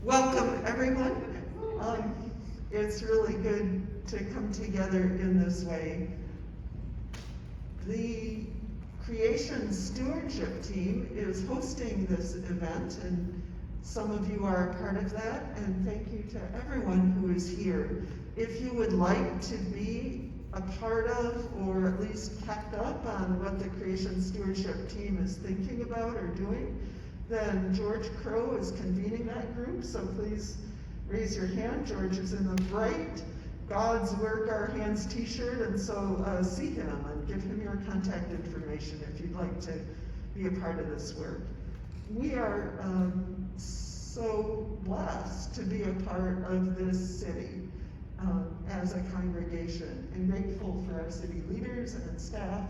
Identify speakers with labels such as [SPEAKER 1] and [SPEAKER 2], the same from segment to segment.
[SPEAKER 1] Welcome, everyone. It's really good to come together in this way. The Creation Stewardship team is hosting this event, and some of you are a part of that, and thank you to everyone who is here. If you would like to be a part of, or at least kept up on what the Creation Stewardship team is thinking about or doing, then George Crow is convening that group, so please raise your hand. George is in the bright God's Work Our Hands t-shirt, and so see him and give him your contact information if you'd like to be a part of this work. We are so blessed to be a part of this city as a congregation, and grateful for our city leaders and staff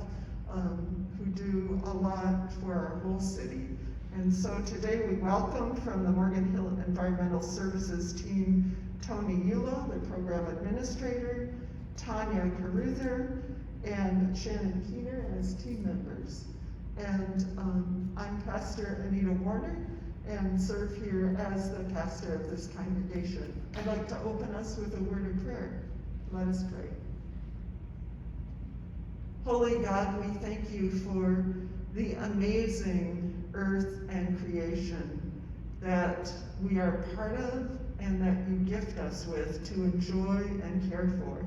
[SPEAKER 1] who do a lot for our whole city. And so today we welcome from the Morgan Hill Environmental Services team, Tony Eula, the program administrator, Tanya Caruther, and Shannon Keener as team members. And I'm Pastor Anita Warner and serve here as the pastor of this congregation. I'd like to open us with a word of prayer. Let us pray. Holy God, we thank you for the amazing earth and creation that we are part of and that you gift us with to enjoy and care for.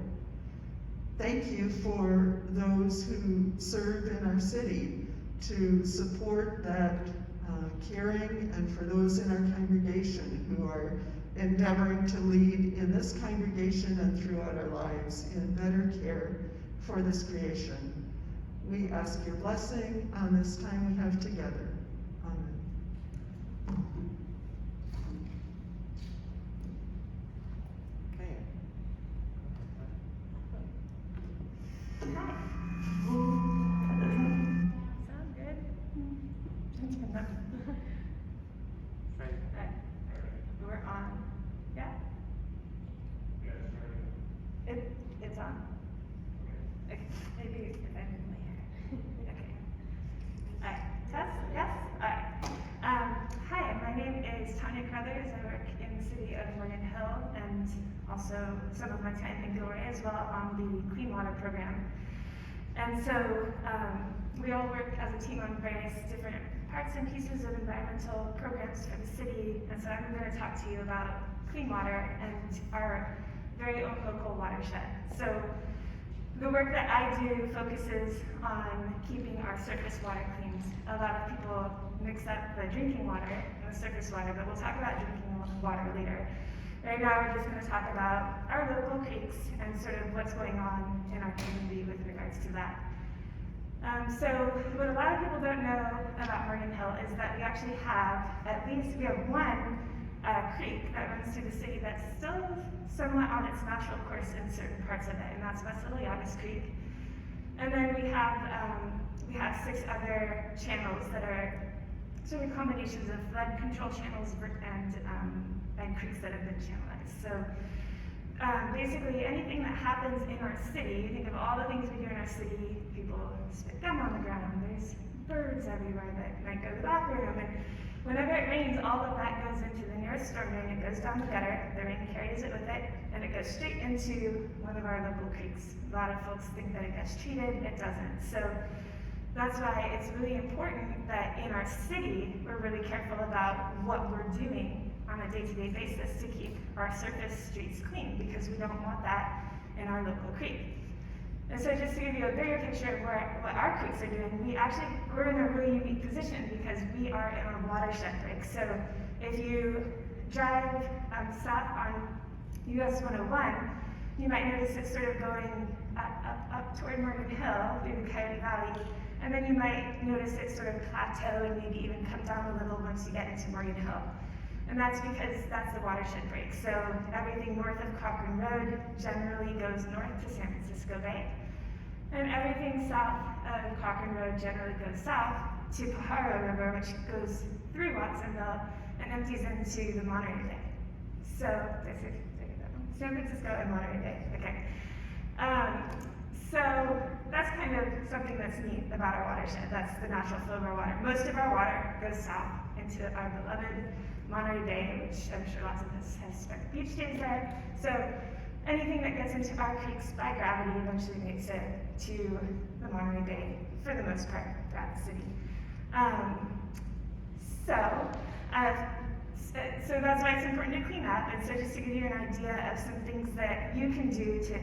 [SPEAKER 1] Thank you for those who serve in our city to support that caring, and for those in our congregation who are endeavoring to lead in this congregation and throughout our lives in better care for this creation. We ask your blessing on this time we have together. Amen.
[SPEAKER 2] Okay.
[SPEAKER 3] Sound good? Right. We're on. Yeah? It's on. Okay. Maybe if I'm in my hair. Okay. Alright. Test? Yes? Alright. Hi, my name is Tanya Carruthers. I work in the city of Morgan Hill and also some of my time in Gilroy as well on the Clean Water program. And so we all work as a team on various different parts and pieces of environmental programs for the city. And so I'm going to talk to you about clean water and our very own local watershed. So the work that I do focuses on keeping our surface water clean. A lot of people mix up the drinking water and the surface water, but we'll talk about drinking water later. Right now we're just going to talk about our local creeks and sort of what's going on in our community with regards to that. So what a lot of people don't know about Morgan Hill is that we actually have one creek that runs through the city that's still somewhat on its natural course in certain parts of it, and that's West Iliagas Creek. And then we have 6 other channels that are sort of combinations of flood control channels and creeks that have been channelized. So basically anything that happens in our city, you think of all the things we do in our city, people spit gum on the ground, there's birds everywhere that might go to the bathroom, and whenever it rains, all of that goes into the nearest storm drain. It goes down the gutter, the rain carries it with it, and it goes straight into one of our local creeks. A lot of folks think that it gets treated, it doesn't. So that's why it's really important that in our city, we're really careful about what we're doing on a day-to-day basis to keep our surface streets clean, because we don't want that in our local creek. And so just to give you a bigger picture of what our creeks are doing, we're in a really unique position because we are in a watershed break. So if you drive south on US 101, you might notice it's sort of going up toward Morgan Hill through the Coyote Valley, and then you might notice it sort of plateau and maybe even come down a little once you get into Morgan Hill. And that's because that's the watershed break. So everything north of Cochrane Road generally goes north to San Francisco Bay. And everything south of Cochrane Road generally goes south to Pajaro River, which goes through Watsonville and empties into the Monterey Bay. So, San Francisco and Monterey Bay, okay. So that's kind of something that's neat about our watershed. That's the natural flow of our water. Most of our water goes south into our beloved Monterey Bay, which I'm sure lots of us have spent beach days there. So anything that gets into our creeks by gravity eventually makes it to the Monterey Bay for the most part throughout the city. So that's why it's important to clean up. And so just to give you an idea of some things that you can do to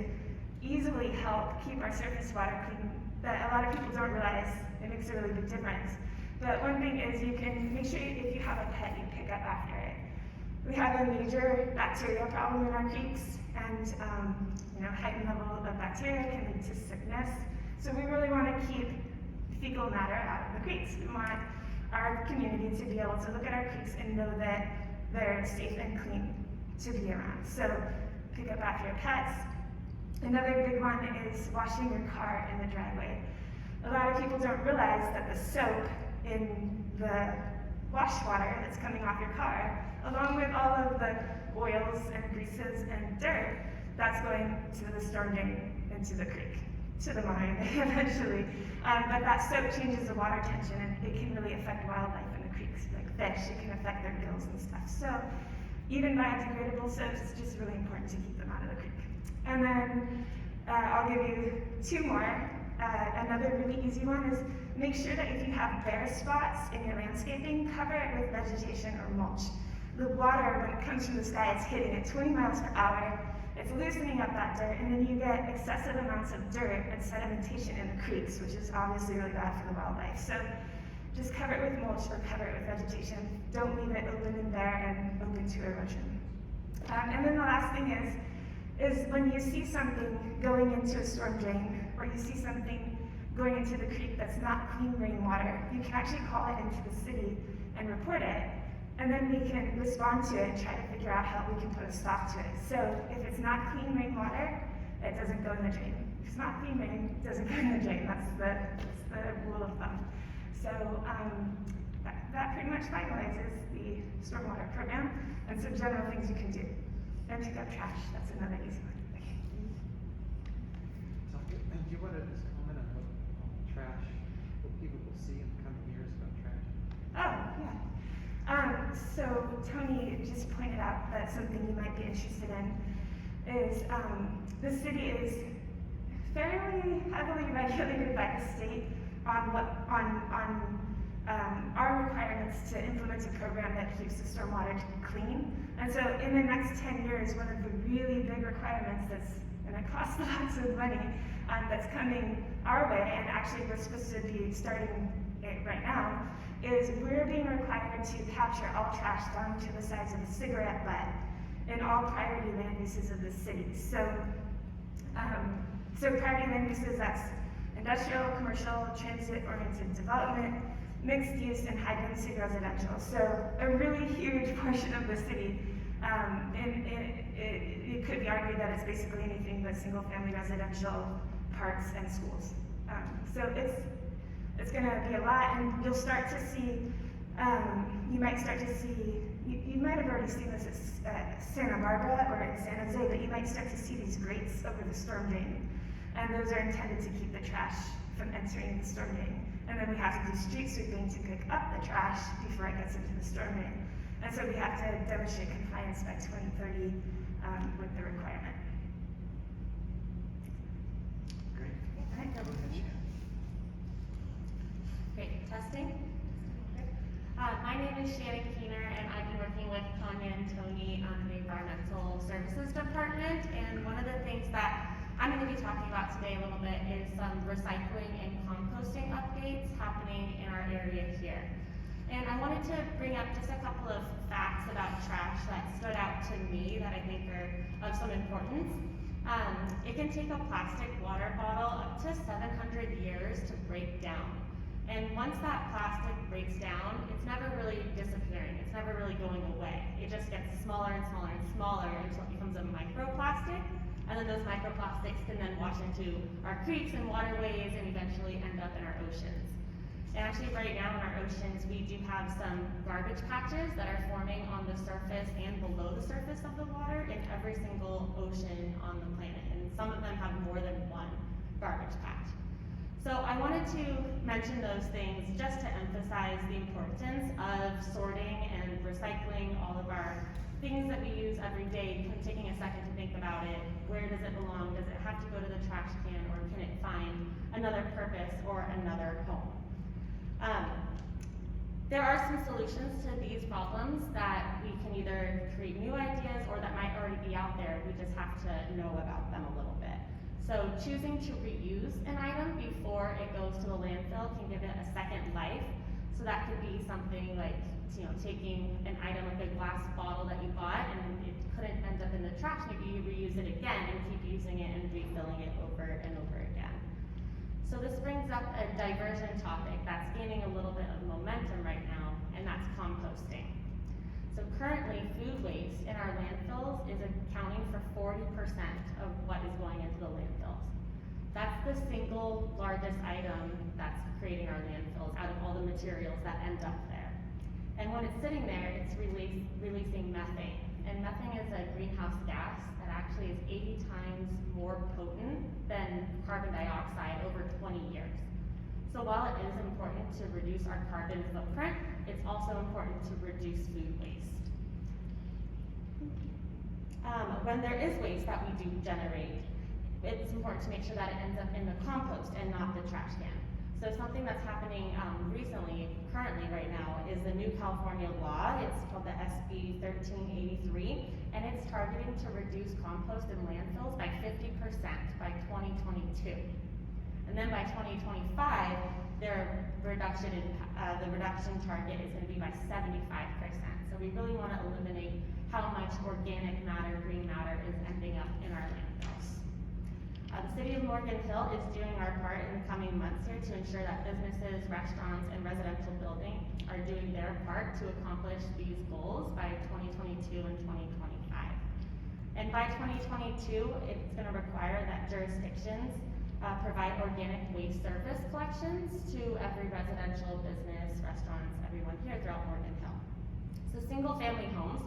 [SPEAKER 3] easily help keep our surface water clean that a lot of people don't realize it makes a really big difference. But one thing is you can make sure if you have a pet, you pick up after it. We have a major bacterial problem in our creeks, and heightened level of bacteria can lead to sickness. So we really want to keep fecal matter out of the creeks. We want our community to be able to look at our creeks and know that they're safe and clean to be around. So pick up after your pets. Another big one is washing your car in the driveway. A lot of people don't realize that the soap in the wash water that's coming off your car, along with all of the oils and greases and dirt, that's going to the storm drain into the creek, to the Monterey Bay eventually. But that soap changes the water tension, and it can really affect wildlife in the creeks, like fish. It can affect their gills and stuff. So even biodegradable soaps, it's just really important to keep them out of the creek. And then I'll give you two more. Another really easy one is make sure that if you have bare spots in your landscaping, cover it with vegetation or mulch. The water, when it comes from the sky, it's hitting at 20 miles per hour. It's loosening up that dirt, and then you get excessive amounts of dirt and sedimentation in the creeks, which is obviously really bad for the wildlife. So just cover it with mulch or cover it with vegetation. Don't leave it open and bare and open to erosion. And then the last thing is when you see something going into a storm drain, or you see something going into the creek that's not clean rainwater, you can actually call it into the city and report it. And then we can respond to it and try to figure out how we can put a stop to it. So if it's not clean rainwater, it doesn't go in the drain. If it's not clean rain, it doesn't go in the drain. That's the rule of thumb. So that pretty much finalizes the stormwater program and some general things you can do. And pick up trash, that's another easy one. Okay.
[SPEAKER 2] So, and do you want to just comment on what trash, what people will see in the coming years about trash?
[SPEAKER 3] Oh, yeah. So Tony just pointed out that something you might be interested in is the city is fairly heavily regulated by the state on our requirements to implement a program that keeps the stormwater clean. And so in the next 10 years, one of the really big requirements that's going to cost lots of money that's coming our way, and actually we're supposed to be starting it right now, is we're being required to capture all trash down to the size of a cigarette butt in all priority land uses of the city. So priority land uses, that's industrial, commercial, transit-oriented development, mixed use, and high-density residential. So a really huge portion of the city, it could be argued that it's basically anything but single-family residential, parks, and schools. So it's going to be a lot, and you'll start to see, you might have already seen this at Santa Barbara or in San Jose, but you might start to see these grates over the storm drain. And those are intended to keep the trash from entering the storm drain. And then we have to do street sweeping to pick up the trash before it gets into the storm drain. And so we have to demonstrate compliance by 2030 with the requirement.
[SPEAKER 2] Great.
[SPEAKER 3] Right.
[SPEAKER 2] Go ahead, Shannon.
[SPEAKER 4] Great, testing. My name is Shannon Keener, and I've been working with Tanya and Tony on the Environmental Services Department. And one of the things that I'm going to be talking about today a little bit is some recycling and composting updates happening in our area here. And I wanted to bring up just a couple of facts about trash that stood out to me that I think are of some importance. It can take a plastic water bottle up to 700 years to break down. And once that plastic breaks down, it's never really disappearing. It's never really going away. It just gets smaller and smaller and smaller until it becomes a microplastic. And then those microplastics can then wash into our creeks and waterways and eventually end up in our oceans. And actually right now in our oceans, we do have some garbage patches that are forming on the surface and below the surface of the water in every single ocean on the planet. And some of them have more than one garbage patch. So I wanted to mention those things just to emphasize the importance of sorting and recycling all of our things that we use every day, kind of taking a second to think about it. Where does it belong? Does it have to go to the trash can, or can it find another purpose or another home? There are some solutions to these problems that we can either create new ideas or that might already be out there. We just have to know about them a little bit. So choosing to reuse an item before it goes to the landfill can give it a second life. So that could be something like, taking an item like a glass bottle that you bought and it couldn't end up in the trash. Maybe you reuse it again and keep using it and refilling it over and over again. So this brings up a diversion topic that's gaining a little bit of momentum right now, and that's composting. So currently, food waste in our landfills is accounting for 40% of what is going into the landfills. That's the single largest item that's creating our landfills out of all the materials that end up there. And when it's sitting there, it's releasing methane. And methane is a greenhouse gas that actually is 80 times more potent than carbon dioxide over 20 years. So while it is important to reduce our carbon footprint, it's also important to reduce food waste. When there is waste that we do generate, it's important to make sure that it ends up in the compost and not the trash can. So something that's happening currently right now, is the new California law. It's called the SB 1383, and it's targeting to reduce compost in landfills by 50% by 2022. And then by 2025, their reduction target is going to be by 75%. So we really want to eliminate how much organic matter, green matter, is ending up in our landfills. The City of Morgan Hill is doing our part in the coming months here to ensure that businesses, restaurants, and residential buildings are doing their part to accomplish these goals by 2022 and 2025. And by 2022, it's going to require that jurisdictions provide organic waste service collections to every residential business, restaurants, everyone here throughout Morgan Hill. So single-family homes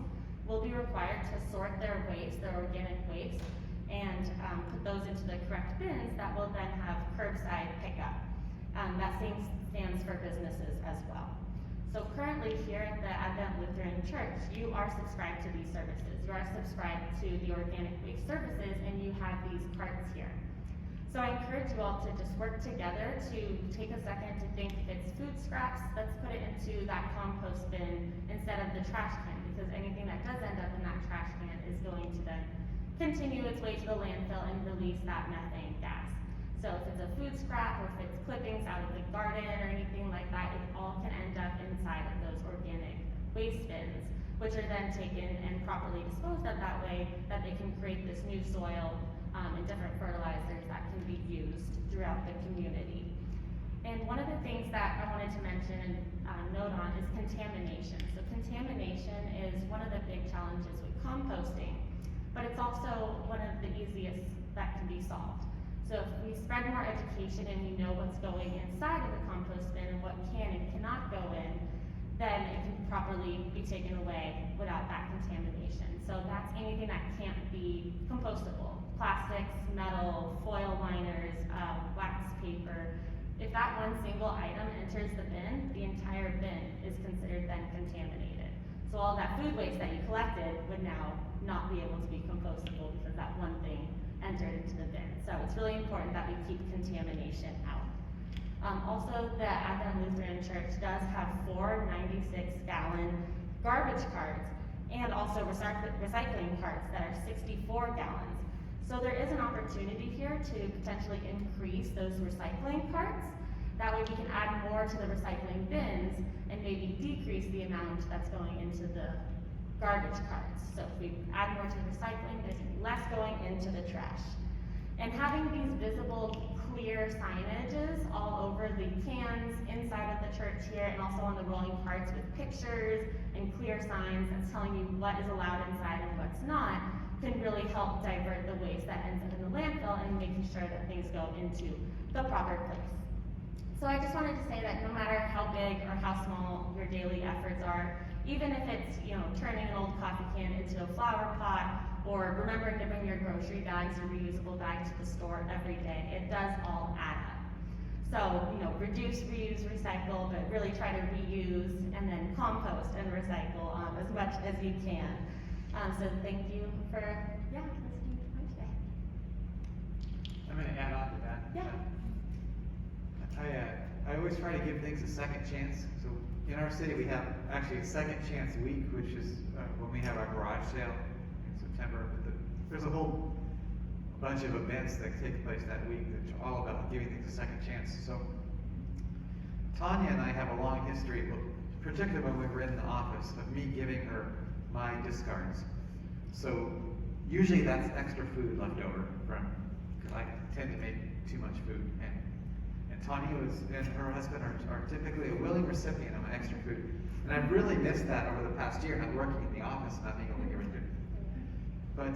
[SPEAKER 4] will be required to sort their waste, their organic waste, and put those into the correct bins that will then have curbside pickup. That same stands for businesses as well. So currently here at the Advent Lutheran Church, you are subscribed to these services. You are subscribed to the organic waste services, and you have these carts here. So I encourage you all to just work together to take a second to think if it's food scraps, let's put it into that compost bin instead of the trash can, because anything that does end up in that trash can is going to then continue its way to the landfill and release that methane gas. So if it's a food scrap or if it's clippings out of the garden or anything like that, it all can end up inside of those organic waste bins, which are then taken and properly disposed of that way that they can create this new soil and different fertilizers that can be used throughout the community. And one of the things that I wanted to mention and note on is contamination. So contamination is one of the big challenges with composting, but it's also one of the easiest that can be solved. So if we spread more education and we know what's going inside of the compost bin and what can and cannot go in, then it can properly be taken away without that contamination. So that's anything that can't be compostable. Plastics, metal, foil liners, wax paper. If that one single item enters the bin, the entire bin is considered then contaminated. So all that food waste that you collected would now not be able to be compostable because that one thing entered into the bin. So it's really important that we keep contamination out. Also, the Advent Lutheran Church does have 4 96-gallon garbage carts and also recycling carts that are 64 gallons. So there is an opportunity here to potentially increase those recycling carts. That way we can add more to the recycling bins and maybe decrease the amount that's going into the garbage carts. So if we add more to the recycling, there's less going into the trash. And having these visible, clear signages all over the cans inside of the church here and also on the rolling carts with pictures and clear signs that's telling you what is allowed inside and what's not can really help divert the waste that ends up in the landfill and making sure that things go into the proper place. So I just wanted to say that no matter how big or how small your daily efforts are, even if it's, turning an old coffee can into a flower pot or remembering to bring your grocery bags or reusable bags to the store every day, it does all add up. So, reduce, reuse, recycle, but really try to reuse and then compost and recycle as much as you can. So thank you for, listening to me today.
[SPEAKER 2] I'm gonna add on to that.
[SPEAKER 4] Yeah.
[SPEAKER 2] I always try to give things a second chance. So in our city, we have actually a second chance week, which is when we have our garage sale in September. There's a whole bunch of events that take place that week that are all about giving things a second chance. So Tanya and I have a long history, particularly when we were in the office, of me giving her my discards. So usually that's extra food left over from, because I tend to make too much food. And Tanya and her husband are typically a willing recipient of my extra food. And I've really missed that over the past year, not working in the office, not being able to give her food. But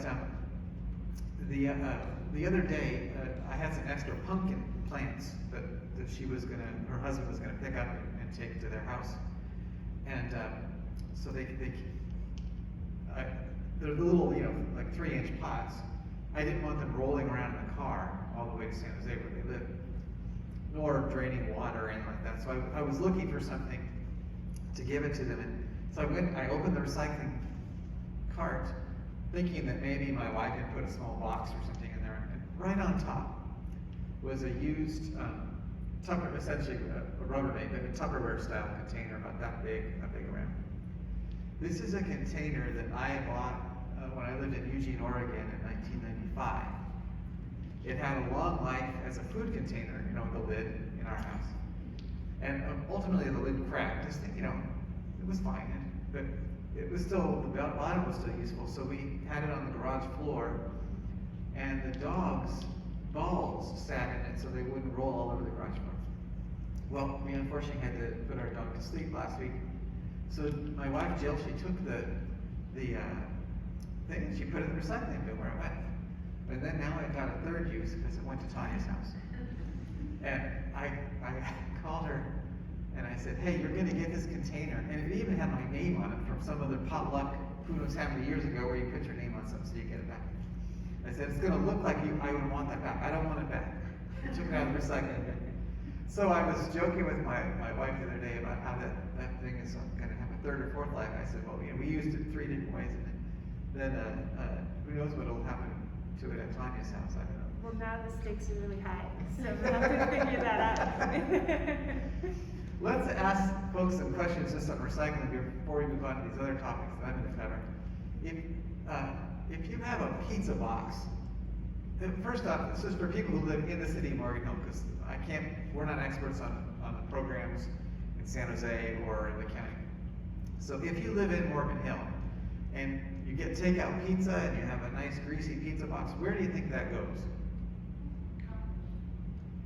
[SPEAKER 2] the other day, I had some extra pumpkin plants that her husband was gonna pick up and take to their house. And so they're the little, like 3-inch pots. I didn't want them rolling around in the car all the way to San Jose where they live, nor draining water or anything like that. So I was looking for something to give it to them. And so I opened the recycling cart, thinking that maybe my wife had put a small box or something in there. And right on top was a used essentially a Rubbermaid, but a Tupperware style container about that big around. This is a container that I bought when I lived in Eugene, Oregon in 1995. It had a long life as a food container, with the lid in our house. And ultimately the lid cracked. Just think, it was fine, but it was still, the bottom was still useful. So we had it on the garage floor, and the dogs' balls sat in it so they wouldn't roll all over the garage floor. Well, we unfortunately had to put our dog to sleep last week. So my wife Jill, she took the thing and she put it in the recycling bin where it went. And then now it got a third use because it went to Tanya's house. And I called her and I said, hey, you're gonna get this container. And it even had my name on it from some other potluck, who knows how many years ago, where you put your name on something so you get it back. I said, it's gonna look like I would want that back. I don't want it back. I took it out of the recycling bin. So I was joking with my wife the other day about how that thing is gonna have a third or fourth life. I said, well, we used it 3 different ways, and then who knows what will happen to it at Tanya's house, I don't know.
[SPEAKER 3] Well, now the stakes are really high, so we'll have to figure that out.
[SPEAKER 2] Let's ask folks some questions just on recycling before we move on to these other topics that I'm going to cover. If you have a pizza box, first off, this is for people who live in the city of Morgan Hill, because we're not experts on the programs in San Jose or in the county. So if you live in Morgan Hill and you get takeout pizza and you have a nice greasy pizza box, where do you think that goes?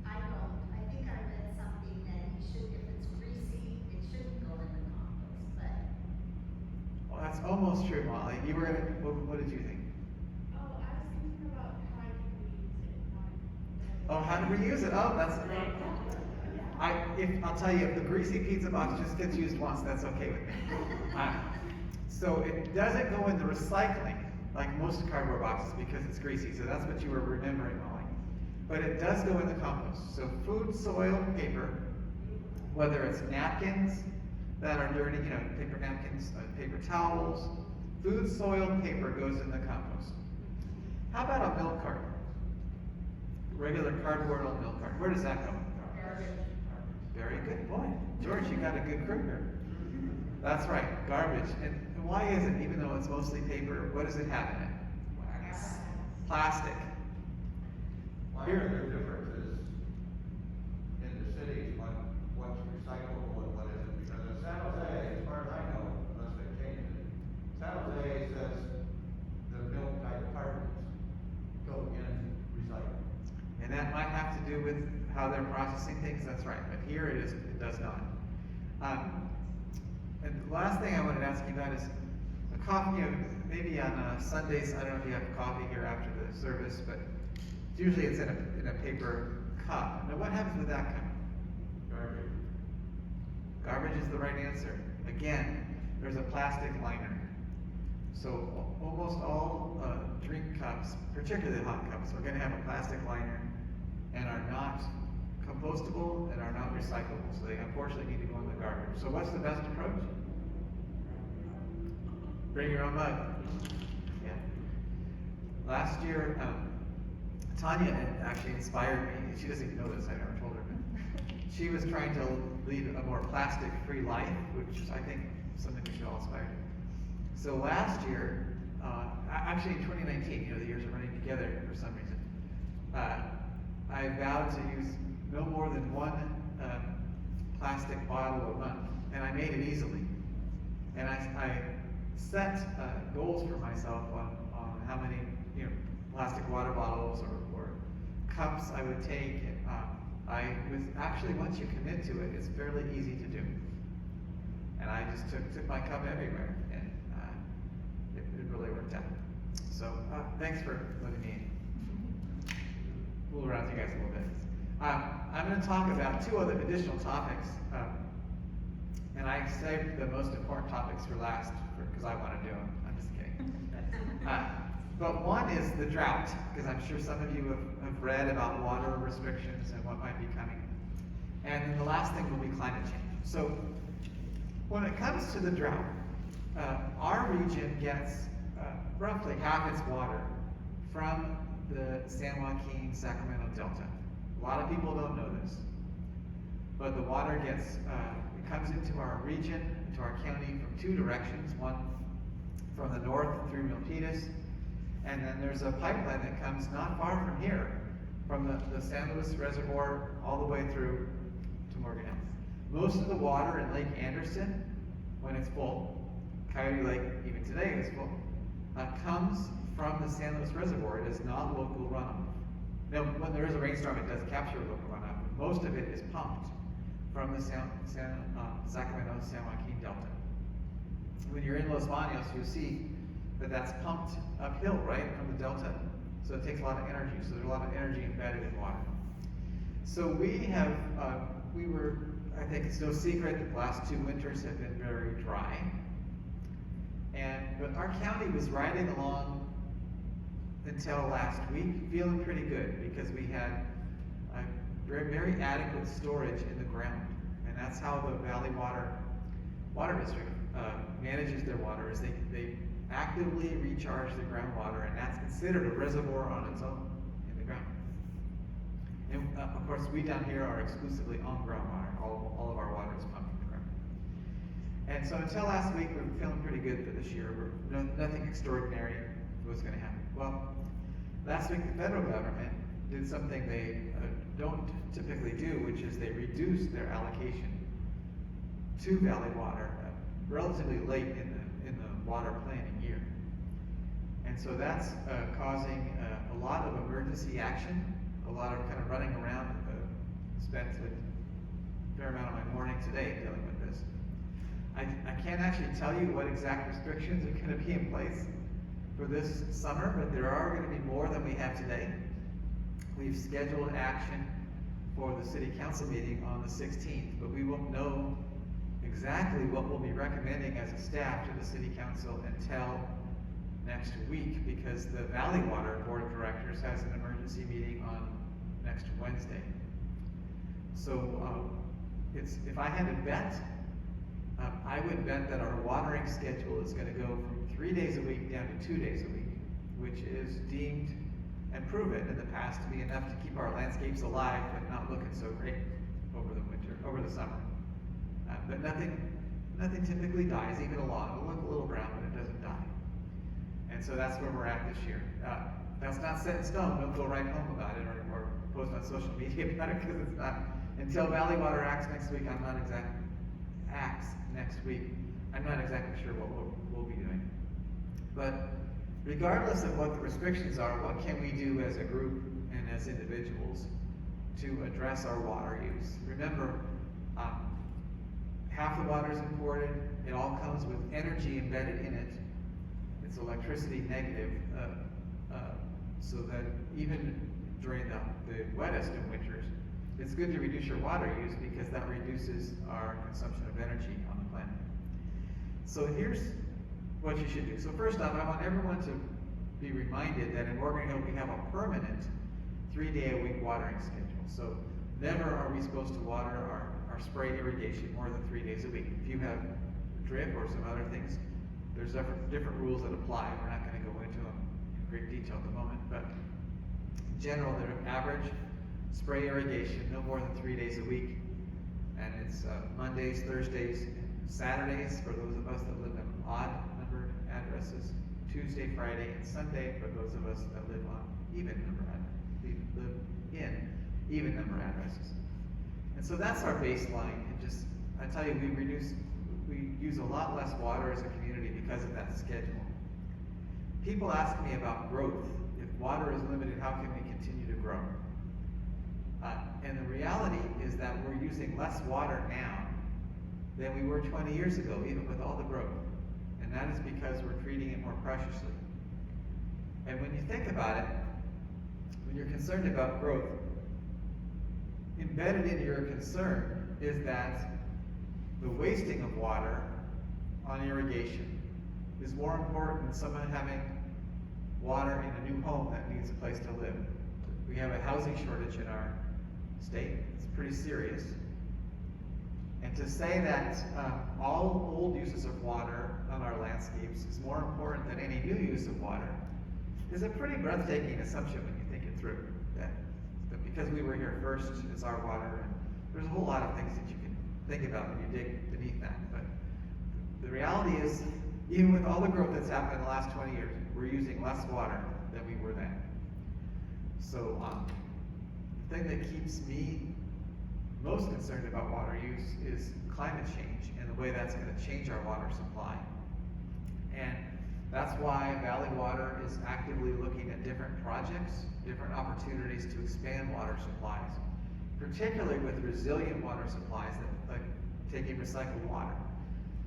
[SPEAKER 5] I don't. I think I read something that if it's greasy, it shouldn't go in the compost, but.
[SPEAKER 2] Well, that's almost true, Molly. What did you think?
[SPEAKER 6] Oh, I was thinking about how I can reuse it.
[SPEAKER 2] Oh, how to reuse it? Oh, that's. I'll tell you, if the greasy pizza box just gets used once, that's okay with me. So it doesn't go into recycling like most cardboard boxes because it's greasy. So that's what you were remembering, Molly. But it does go in the compost. So food, soil, paper, whether it's napkins that are dirty, paper napkins, paper towels, food, soil, paper goes in the compost. How about a milk carton? Regular cardboard old milk carton. Where does that go?
[SPEAKER 5] Garbage.
[SPEAKER 2] Very good point. George, you got a good crew here. That's right, garbage. And why is it, even though it's mostly paper, what does it have in it? Plastic.
[SPEAKER 7] Well, I think the difference is in the cities, what's recyclable and what isn't. Because in San Jose, as far as I know, unless they changed it, San Jose says the milk type cartons go in recycling.
[SPEAKER 2] And that might have to do with how they're processing things, that's right. But here it does not. And the last thing I wanted to ask you about is a coffee, maybe on Sundays, I don't know if you have coffee here after the service, but usually it's in a paper cup. Now what happens with that cup?
[SPEAKER 7] Garbage.
[SPEAKER 2] Garbage is the right answer. Again, there's a plastic liner. So almost all drink cups, particularly hot cups, are going to have a plastic liner and are not compostable and are not recyclable, so they unfortunately need to go in the garbage. So what's the best approach? Bring your own mug. Yeah. Last year, Tanya actually inspired me. She doesn't even know this, I never told her. She was trying to lead a more plastic-free life, which I think is something we should all aspire to. So last year, actually in 2019, the years are running together for some reason, I vowed to use no more than one plastic bottle a month, and I made it easily. And I set goals for myself on how many plastic water bottles or cups I would take. I was actually, once you commit to it, it's fairly easy to do. And I just took my cup everywhere, and it really worked out. So thanks for letting me fool around with you guys a little bit. I'm going to talk about two other additional topics, and I saved the most important topics for last because I want to do them. I'm just kidding. But one is the drought, because I'm sure some of you have read about water restrictions and what might be coming. And then the last thing will be climate change. So when it comes to the drought, our region gets roughly half its water from the San Joaquin-Sacramento Delta. A lot of people don't know this, but the water it comes into our region, into our county from two directions, one from the north through Milpitas, and then there's a pipeline that comes not far from here, from the San Luis Reservoir all the way through to Morgan Hills. Most of the water in Lake Anderson, when it's full, Coyote Lake even today is full, comes from the San Luis Reservoir. It is not local runoff. Now, when there is a rainstorm, it does capture local runoff, but most of it is pumped from the Sacramento-San Joaquin Delta. When you're in Los Banos, you'll see that that's pumped uphill, right, from the delta. So it takes a lot of energy. So there's a lot of energy embedded in water. So I think it's no secret that the last 2 winters have been very dry. But our county was riding along until last week, feeling pretty good because we had very, very adequate storage in the ground. And that's how the Valley Water District manages their water, is they actively recharge the groundwater, and that's considered a reservoir on its own in the ground. And of course, we down here are exclusively on groundwater. All of our water is pumped from the ground. And so until last week, we were feeling pretty good for this year. Nothing extraordinary was going to happen. Well, last week the federal government did something they don't typically do, which is they reduced their allocation to Valley Water relatively late in the water planning year. And so that's causing a lot of emergency action, a lot of kind of running around. Spent a fair amount of my morning today dealing with this. I can't actually tell you what exact restrictions are going to be in place for this summer, but there are going to be more than we have today. We've scheduled action for the city council meeting on the 16th, but we won't know exactly what we'll be recommending as a staff to the city council until next week, because the Valley Water Board of Directors has an emergency meeting on next Wednesday. So if I had to bet, I would bet that our watering schedule is going to go from 3 days a week down to 2 days a week, which is deemed and proven in the past to be enough to keep our landscapes alive but not looking so great over the summer. But nothing typically dies, even a lawn. It'll look a little brown, but it doesn't die. And so that's where we're at this year. That's not set in stone. Don't go write home about it or post on social media about it, because it's not. Until Valley Water acts next week, I'm not exactly sure what we'll be doing. But regardless of what the restrictions are, what can we do as a group and as individuals to address our water use? Remember, half the water is imported. It all comes with energy embedded in it. It's electricity negative, so that even during the wettest of winters, it's good to reduce your water use, because that reduces our consumption of energy on the planet. So here's what you should do. So first off, I want everyone to be reminded that in Morgan Hill we have a permanent 3-day-a-week watering schedule. So never are we supposed to water our spray irrigation more than 3 days a week. If you have drip or some other things, there's different rules that apply. We're not going to go into them in great detail at the moment, but in general, the average spray irrigation no more than 3 days a week, and it's Mondays, Thursdays, and Saturdays for those of us that live in odd numbered addresses, Tuesday, Friday, and Sunday for those of us that live on even number addresses. And so that's our baseline. And just, I tell you, we use a lot less water as a community because of that schedule. People ask me about growth. If water is limited, how can we continue to grow? And the reality is that we're using less water now than we were 20 years ago, even with all the growth. And that is because we're treating it more preciously. And when you think about it, when you're concerned about growth, embedded in your concern is that the wasting of water on irrigation is more important than someone having water in a new home that needs a place to live. We have a housing shortage in our state. It's pretty serious. And to say that all old uses of water on our landscapes is more important than any new use of water is a pretty breathtaking assumption when you think it through. That because we were here first, it's our water, and there's a whole lot of things that you can think about when you dig beneath that. But the reality is, even with all the growth that's happened in the last 20 years, we're using less water than we were then. So the thing that keeps me most concerned about water use is climate change and the way that's going to change our water supply. And that's why Valley Water is actively looking at different projects, different opportunities to expand water supplies, particularly with resilient water supplies that like taking recycled water.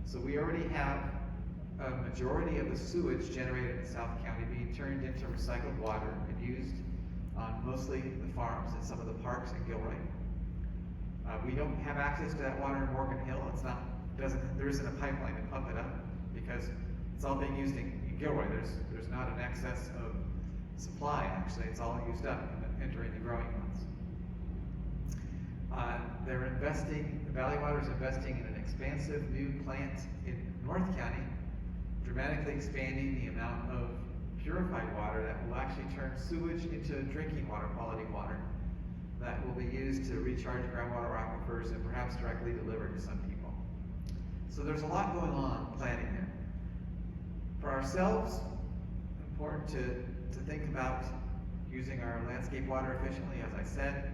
[SPEAKER 2] So we already have a majority of the sewage generated in South County being turned into recycled water and used on mostly the farms and some of the parks in Gilroy. We don't have access to that water in Morgan Hill. There isn't a pipeline to pump it up because it's all being used in Gilroy. There's not an excess of supply, actually. It's all used up entering the growing months. Valley Water is investing in an expansive new plant in North County, dramatically expanding the amount of purified water that will actually turn sewage into drinking water, quality water, that will be used to recharge groundwater aquifers and perhaps directly delivered to some people. So there's a lot going on planning there. For ourselves, important to think about using our landscape water efficiently, as I said.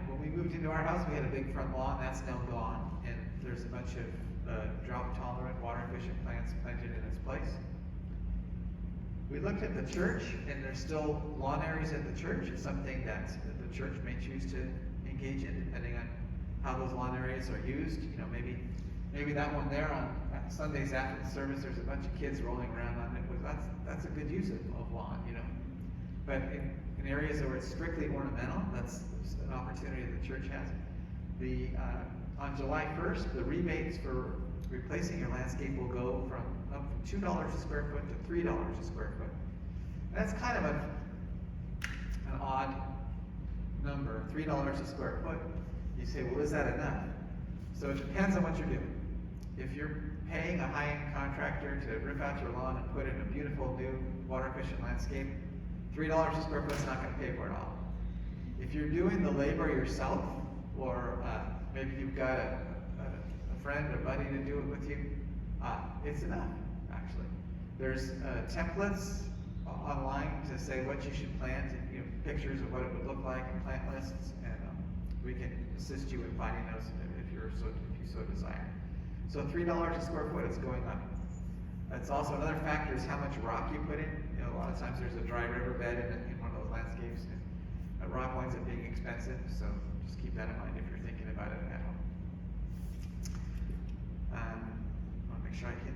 [SPEAKER 2] When we moved into our house, we had a big front lawn. That's now gone, and there's a bunch of drought-tolerant, water-efficient plants planted in its place. We looked at the church, and there's still lawn areas at the church. It's something that the church may choose to engage in, depending on how those lawn areas are used. You know, maybe that one there on Sundays after the service, there's a bunch of kids rolling around on it. That's a good use of lawn, you know. But in areas where it's strictly ornamental, that's an opportunity that the church has. On July 1st, the rebates for replacing your landscape will go from up from $2 a square foot to $3 a square foot. That's kind of an odd number, $3 a square foot. You say, well, is that enough? So it depends on what you're doing. If you're paying a high-end contractor to rip out your lawn and put in a beautiful new water-efficient landscape, $3 a square foot is not going to pay for it all. If you're doing the labor yourself, or maybe you've got a friend or buddy to do it with you, it's enough, actually. There's templates online to say what you should plant, and, you know, pictures of what it would look like, and plant lists, and we can assist you in finding those if you so desire. So $3 a square foot is going up. It's also another factor is how much rock you put in. You know, a lot of times there's a dry riverbed in one of those landscapes, and rock winds up being expensive. So just keep that in mind if you're thinking about it at home. I want to make sure I hit.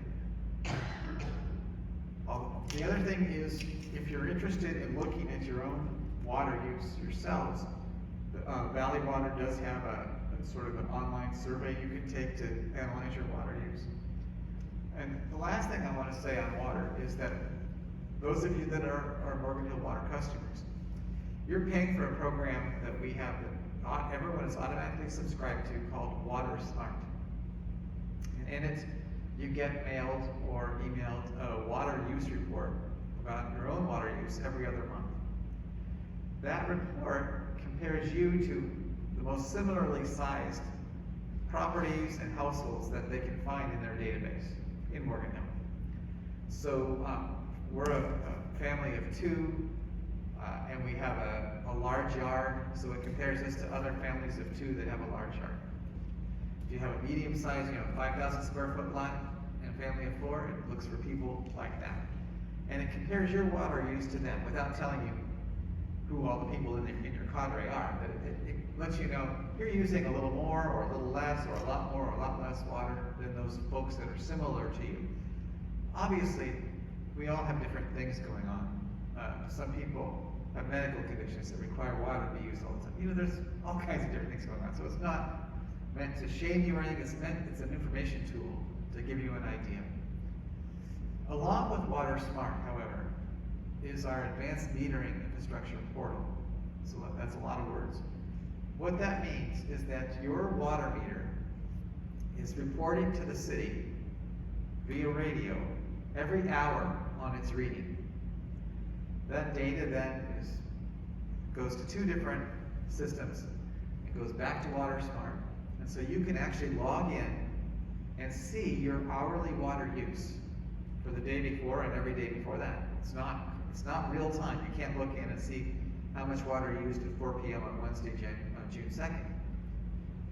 [SPEAKER 2] The other thing is, if you're interested in looking at your own water use yourselves, Valley Water does have a sort of an online survey you can take to analyze your water use. And the last thing I want to say on water is that those of you that are Morgan Hill water customers, You're paying for a program that we have that everyone is automatically subscribed to called Water Smart. And in it, you get mailed or emailed a water use report about your own water use every other month. That report compares you to the most similarly sized properties and households that they can find in their database in Morgantown. So we're a family of two, and we have a large yard, so it compares us to other families of two that have a large yard. If you have a medium size, 5,000 square foot lot and a family of four, it looks for people like that. And it compares your water use to them without telling you who all the people in your cadre are. But it lets you know you're using a little more or a little less or a lot more or a lot less water than those folks that are similar to you. Obviously, we all have different things going on. Some people have medical conditions that require water to be used all the time. There's all kinds of different things going on. So it's not meant to shame you or anything. It's an information tool to give you an idea. Along with Water Smart, however, is our advanced metering infrastructure portal. So that's a lot of words. What that means is that your water meter is reporting to the city via radio every hour on its reading. That data then goes to two different systems. It goes back to Water Smart. And so you can actually log in and see your hourly water use for the day before and every day before that. It's not real time. You can't look in and see how much water you used at 4 p.m. on Wednesday, June 2nd.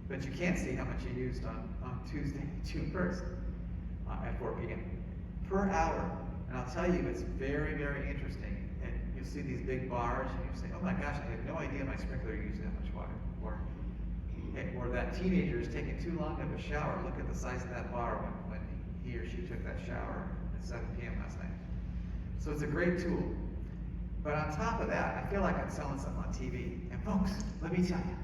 [SPEAKER 2] But you can see how much you used on Tuesday, June 1st at 4 p.m. per hour. And I'll tell you, it's very, very interesting. And you'll see these big bars, and you'll say, oh my gosh, I had no idea my sprinkler used that much water. Or that teenager is taking too long of a shower. Look at the size of that bar when he or she took that shower at 7 p.m. last night. So it's a great tool. But on top of that, I feel like I'm selling something on TV. And folks, let me tell you,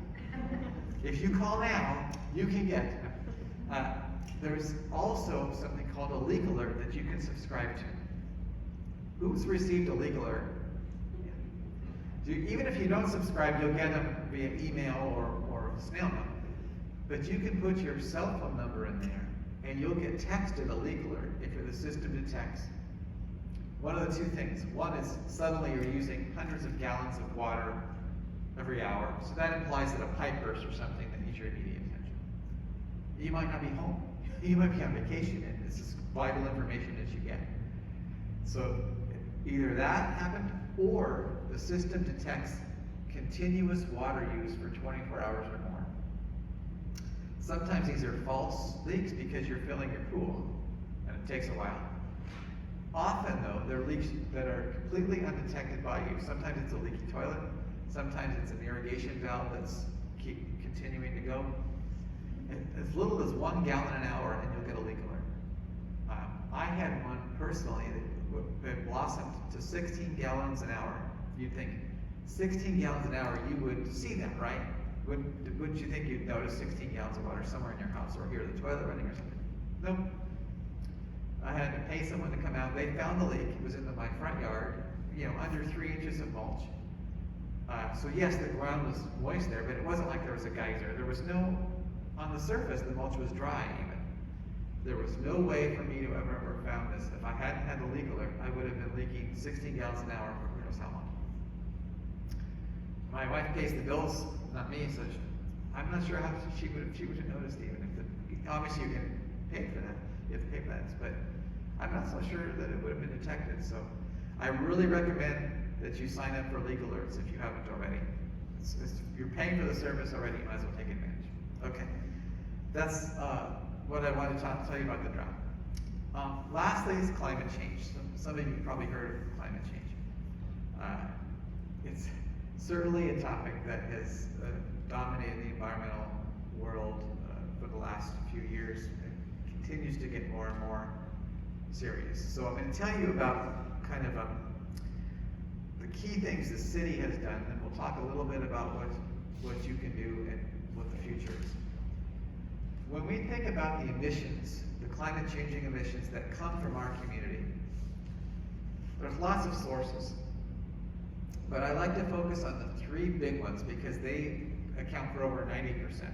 [SPEAKER 2] if you call now, you can get, there's also something called a leak alert that you can subscribe to. Who's received a leak alert? Even if you don't subscribe, you'll get them via email or snail mail. But you can put your cell phone number in there, and you'll get texted a leak alert if the system detects one of the two things. One is suddenly you're using hundreds of gallons of water every hour, so that implies that a pipe burst or something that needs your immediate attention. You might not be home. You might be on vacation, and this is vital information that you get. So either that happened, or the system detects continuous water use for 24 hours or more. Sometimes these are false leaks because you're filling your pool, and it takes a while. Often, though, they're leaks that are completely undetected by you. Sometimes it's a leaky toilet. Sometimes it's an irrigation valve that's continuing to go. And as little as 1 gallon an hour, and you'll get a leak alert. I had one personally that blossomed to 16 gallons an hour. You'd think 16 gallons an hour, you would see that, right? Wouldn't you think you'd notice 16 gallons of water somewhere in your house or hear the toilet running or something? Nope. I had to pay someone to come out. They found the leak. It was in my front yard, under 3 inches of mulch. So yes, the ground was moist there, but it wasn't like there was a geyser. There was no, on the surface, the mulch was dry even. There was no way for me to ever found this. If I hadn't had the leak alert, I would have been leaking 16 gallons an hour for who knows how long. My wife pays the bills, not me, so I'm not sure how she would have noticed even. Obviously you can pay for that. You have to pay for that, but I'm not so sure that it would have been detected. So I really recommend that you sign up for leak alerts if you haven't already. You're paying for the service already, you might as well take advantage. Okay, that's what I wanted to tell you about the drought. Lastly is climate change. Some of you probably heard of climate change. It's certainly a topic that has dominated the environmental world for the last few years. It continues to get more and more serious. So I'm going to tell you about kind of the key things the city has done, and we'll talk a little bit about what you can do and what the future is. When we think about the emissions, the climate changing emissions that come from our community, there's lots of sources. But I like to focus on the three big ones because they account for over 90%.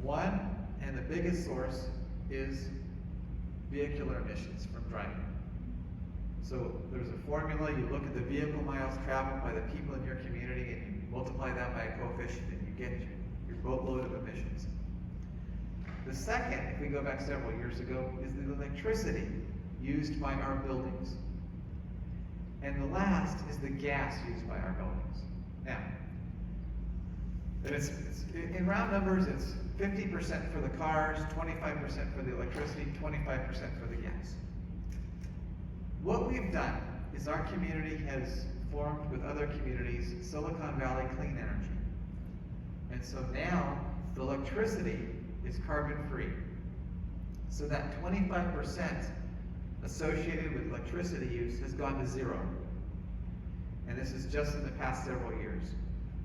[SPEAKER 2] One, and the biggest source, is vehicular emissions from driving. So there's a formula, you look at the vehicle miles traveled by the people in your community and you multiply that by a coefficient and you get your boatload of emissions. The second, if we go back several years ago, is the electricity used by our buildings. And the last is the gas used by our buildings. Now, it's in round numbers, it's 50% for the cars, 25% for the electricity, 25% for the gas. What we've done is our community has formed with other communities Silicon Valley Clean Energy. And so now the electricity is carbon free. So that 25% associated with electricity use has gone to zero. And this is just in the past several years.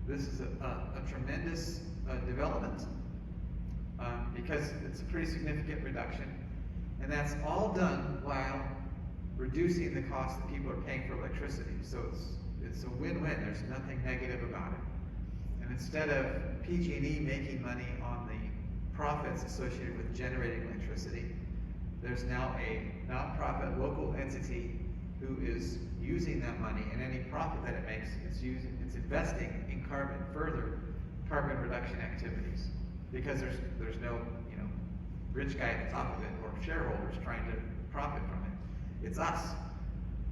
[SPEAKER 2] This is a tremendous development because it's a pretty significant reduction. And that's all done while reducing the cost that people are paying for electricity. So it's a win-win. There's nothing negative about it. And instead of PG&E making money on the profits associated with generating electricity, there's now a nonprofit local entity who is using that money, and any profit that it makes, it's investing in further carbon reduction activities. Because there's no rich guy at the top of it or shareholders trying to profit from it. It's us.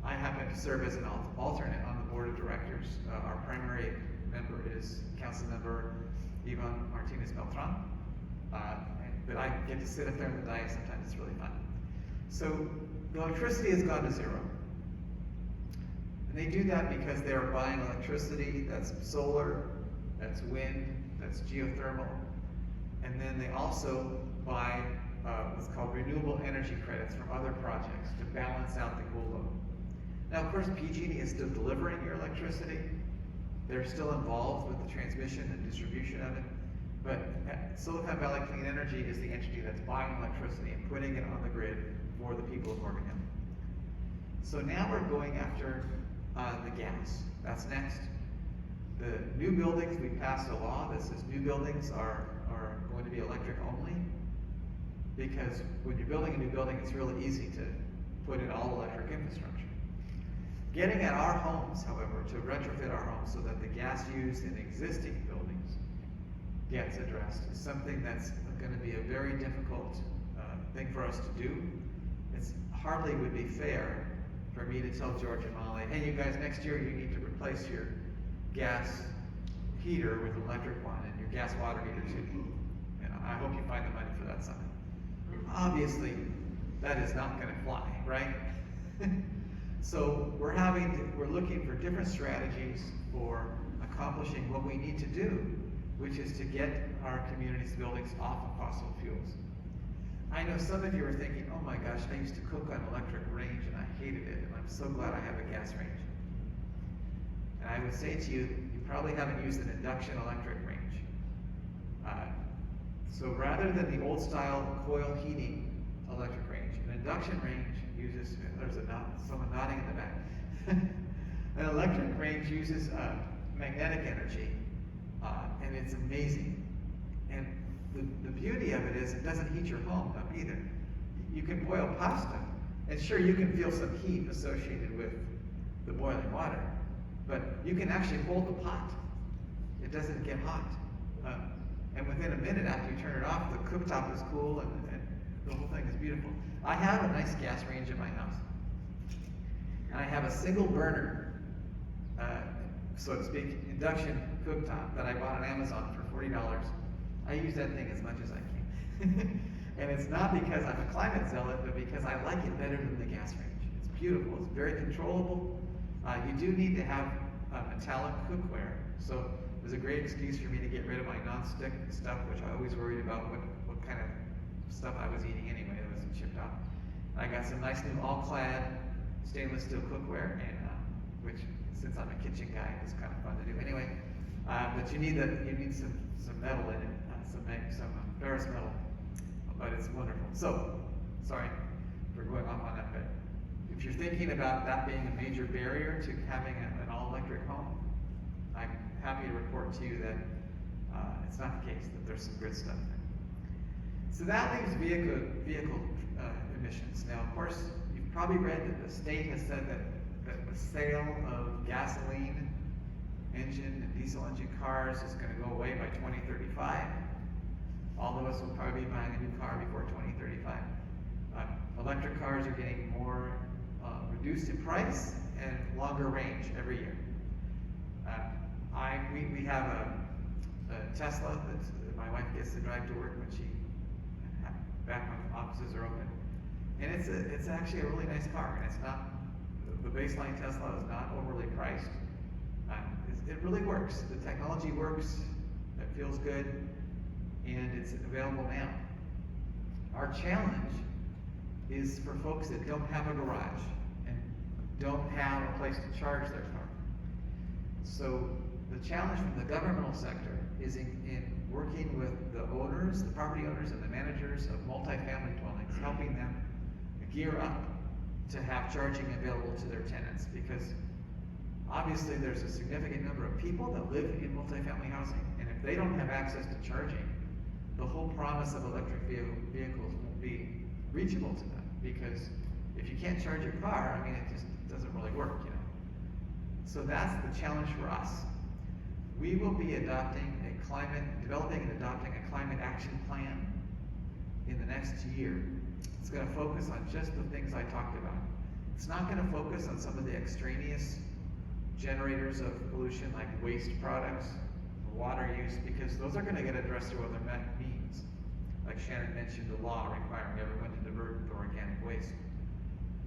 [SPEAKER 2] I happen to serve as an alternate on the board of directors. Our primary member is Council Member Yvonne Martinez Beltran. But I get to sit up there in the dais sometimes. It's really fun. So the electricity has gone to zero. And they do that because they are buying electricity that's solar, that's wind, that's geothermal. And then they also buy what's called renewable energy credits from other projects to balance out the cool load. Now, of course, PG&E is still delivering your electricity. They're still involved with the transmission and distribution of it. But Silicon Valley Clean Energy is the entity that's buying electricity and putting it on the grid for the people of Oregon. So now we're going after the gas. That's next. The new buildings, we passed a law that says new buildings are going to be electric only, because when you're building a new building, it's really easy to put in all electric infrastructure. Getting at our homes, however, to retrofit our homes so that the gas used in existing buildings gets addressed is something that's going to be a very difficult thing for us to do. It's hardly would be fair for me to tell George and Molly, hey, you guys, next year you need to replace your gas heater with an electric one and your gas water heater too. I hope you find the money for that something. Obviously, that is not going to fly, right? So we're looking for different strategies for accomplishing what we need to do, which is to get our community's buildings off of fossil fuels. I know some of you are thinking, oh my gosh, I used to cook on electric range and I hated it, and I'm so glad I have a gas range. And I would say to you, you probably haven't used an induction electric range. So rather than the old style coil heating electric range, an induction range uses, there's someone nodding in the back. An electric range uses magnetic energy, and it's amazing. And the beauty of it is it doesn't heat your home up either. You can boil pasta, and sure, you can feel some heat associated with the boiling water, but you can actually hold the pot. It doesn't get hot. And within a minute after you turn it off, the cooktop is cool and the whole thing is beautiful. I have a nice gas range in my house. And I have a single burner, so to speak, induction cooktop that I bought on Amazon for $40. I use that thing as much as I can. And it's not because I'm a climate zealot, but because I like it better than the gas range. It's beautiful, it's very controllable. You do need to have metallic cookware. So it was a great excuse for me to get rid of my non-stick stuff, which I always worried about what kind of stuff I was eating anyway that wasn't chipped off. I got some nice new all-clad stainless steel cookware, and which, since I'm a kitchen guy, is kind of fun to do anyway. But you need some metal in it, some ferrous metal, but it's wonderful. So, sorry for going off on that, but if you're thinking about that being a major barrier to having an all-electric home, I'm happy to report to you that it's not the case, that there's some good stuff there. So that leaves vehicle emissions. Now, of course, you've probably read that the state has said that the sale of gasoline engine and diesel engine cars is going to go away by 2035. All of us will probably be buying a new car before 2035. Electric cars are getting more reduced in price and longer range every year. We have a Tesla that my wife gets to drive to work when back when offices are open, and it's actually a really nice car, and it's not, the baseline Tesla is not overly priced. It really works. The technology works. It feels good, and it's available now. Our challenge is for folks that don't have a garage and don't have a place to charge their car. So the challenge from the governmental sector is in working with the owners, the property owners and the managers of multifamily dwellings, helping them gear up to have charging available to their tenants, because obviously there's a significant number of people that live in multifamily housing, and if they don't have access to charging, the whole promise of electric vehicles won't be reachable to them, because if you can't charge your car, I mean, it just doesn't really work, you know. So that's the challenge for us. We will be developing and adopting a climate action plan in the next year. It's going to focus on just the things I talked about. It's not going to focus on some of the extraneous generators of pollution like waste products, water use, because those are going to get addressed through other means. Like Shannon mentioned, the law requiring everyone to divert the organic waste.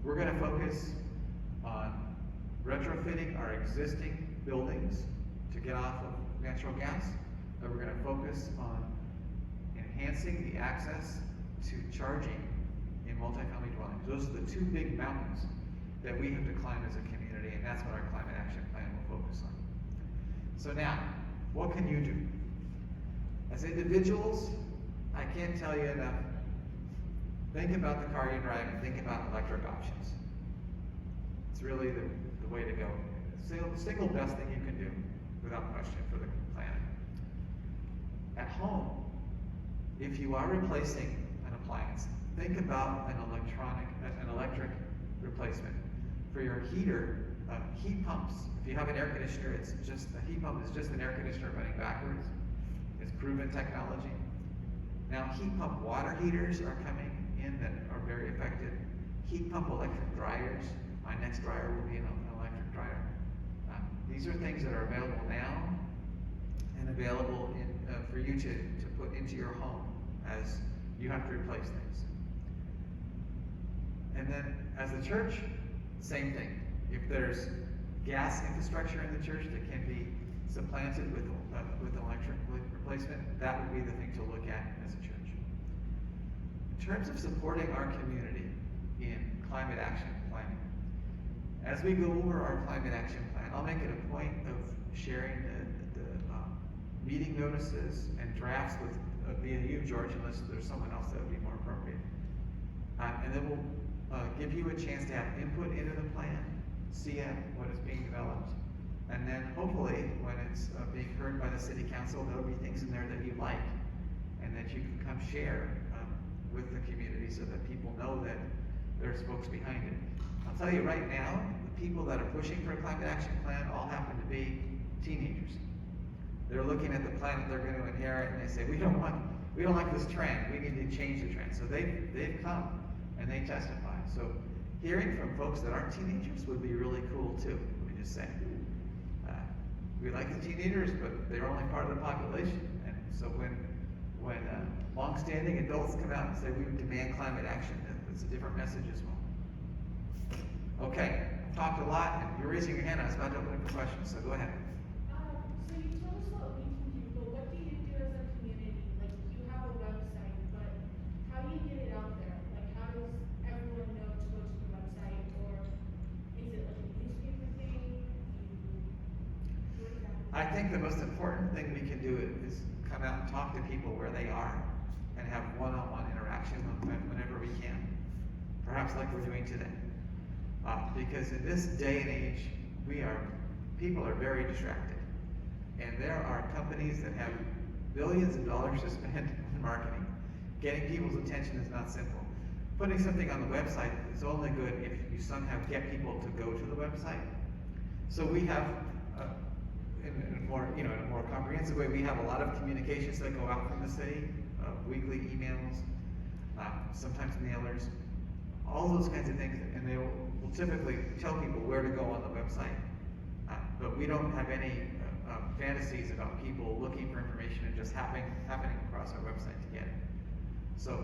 [SPEAKER 2] We're going to focus on retrofitting our existing buildings to get off of natural gas, and we're going to focus on enhancing the access to charging in multifamily dwellings. Those are the two big mountains that we have to climb as a community, and that's what our climate action plan will focus on. So now, what can you do? As individuals, I can't tell you enough. Think about the car you drive and think about electric options. It's really the way to go. The single best thing you can do, without question, for the planet. At home, if you are replacing an appliance, think about an electric replacement. For your heater, heat pumps. If you have an air conditioner, a heat pump is just an air conditioner running backwards. It's proven technology. Now, heat pump water heaters are coming in that are very effective. Heat pump electric dryers. My next dryer will be an electric dryer. These are things that are available now and available for you to put into your home as you have to replace things. And then, as a church, same thing. If there's gas infrastructure in the church that can be supplanted with electric replacement, that would be the thing to look at as a church. In terms of supporting our community in climate action planning, as we go over our climate action plan, I'll make it a point of sharing the meeting notices and drafts via you, George, unless there's someone else that would be more appropriate. And then we'll give you a chance to have input into the plan, see what is being developed, and then hopefully when it's being heard by the city council, there'll be things in there that you like and that you can come share with the community so that people know that there's folks behind it. I'll tell you right now, the people that are pushing for a climate action plan all happen to be teenagers. They're looking at the planet they're going to inherit and they say, we don't like this trend, we need to change the trend. So they've come and they testify. So hearing from folks that aren't teenagers would be really cool too, let me just say. We like the teenagers, but they're only part of the population. And so when long-standing adults come out and say we demand climate action, it's a different message as well. Okay, I've talked a lot, and you're raising your hand. I was about to open up for questions, so go ahead.
[SPEAKER 6] So you told us what we can do, but what do you do as a community? Like, you have a website, but how do you get it out there? Like, how does everyone know to go to the website, or is it like a newspaper thing?
[SPEAKER 2] I think the most important thing we can do is come out and talk to people where they are and have one-on-one interaction whenever we can. Perhaps like we're doing today. Because in this day and age, people are very distracted. And there are companies that have billions of dollars to spend on marketing. Getting people's attention is not simple. Putting something on the website is only good if you somehow get people to go to the website. So we have, in a more, in a more comprehensive way, we have a lot of communications that go out from the city, weekly emails, sometimes mailers, all those kinds of things, and they will typically tell people where to go on the website. But we don't have any fantasies about people looking for information and just happening across our website to get it. So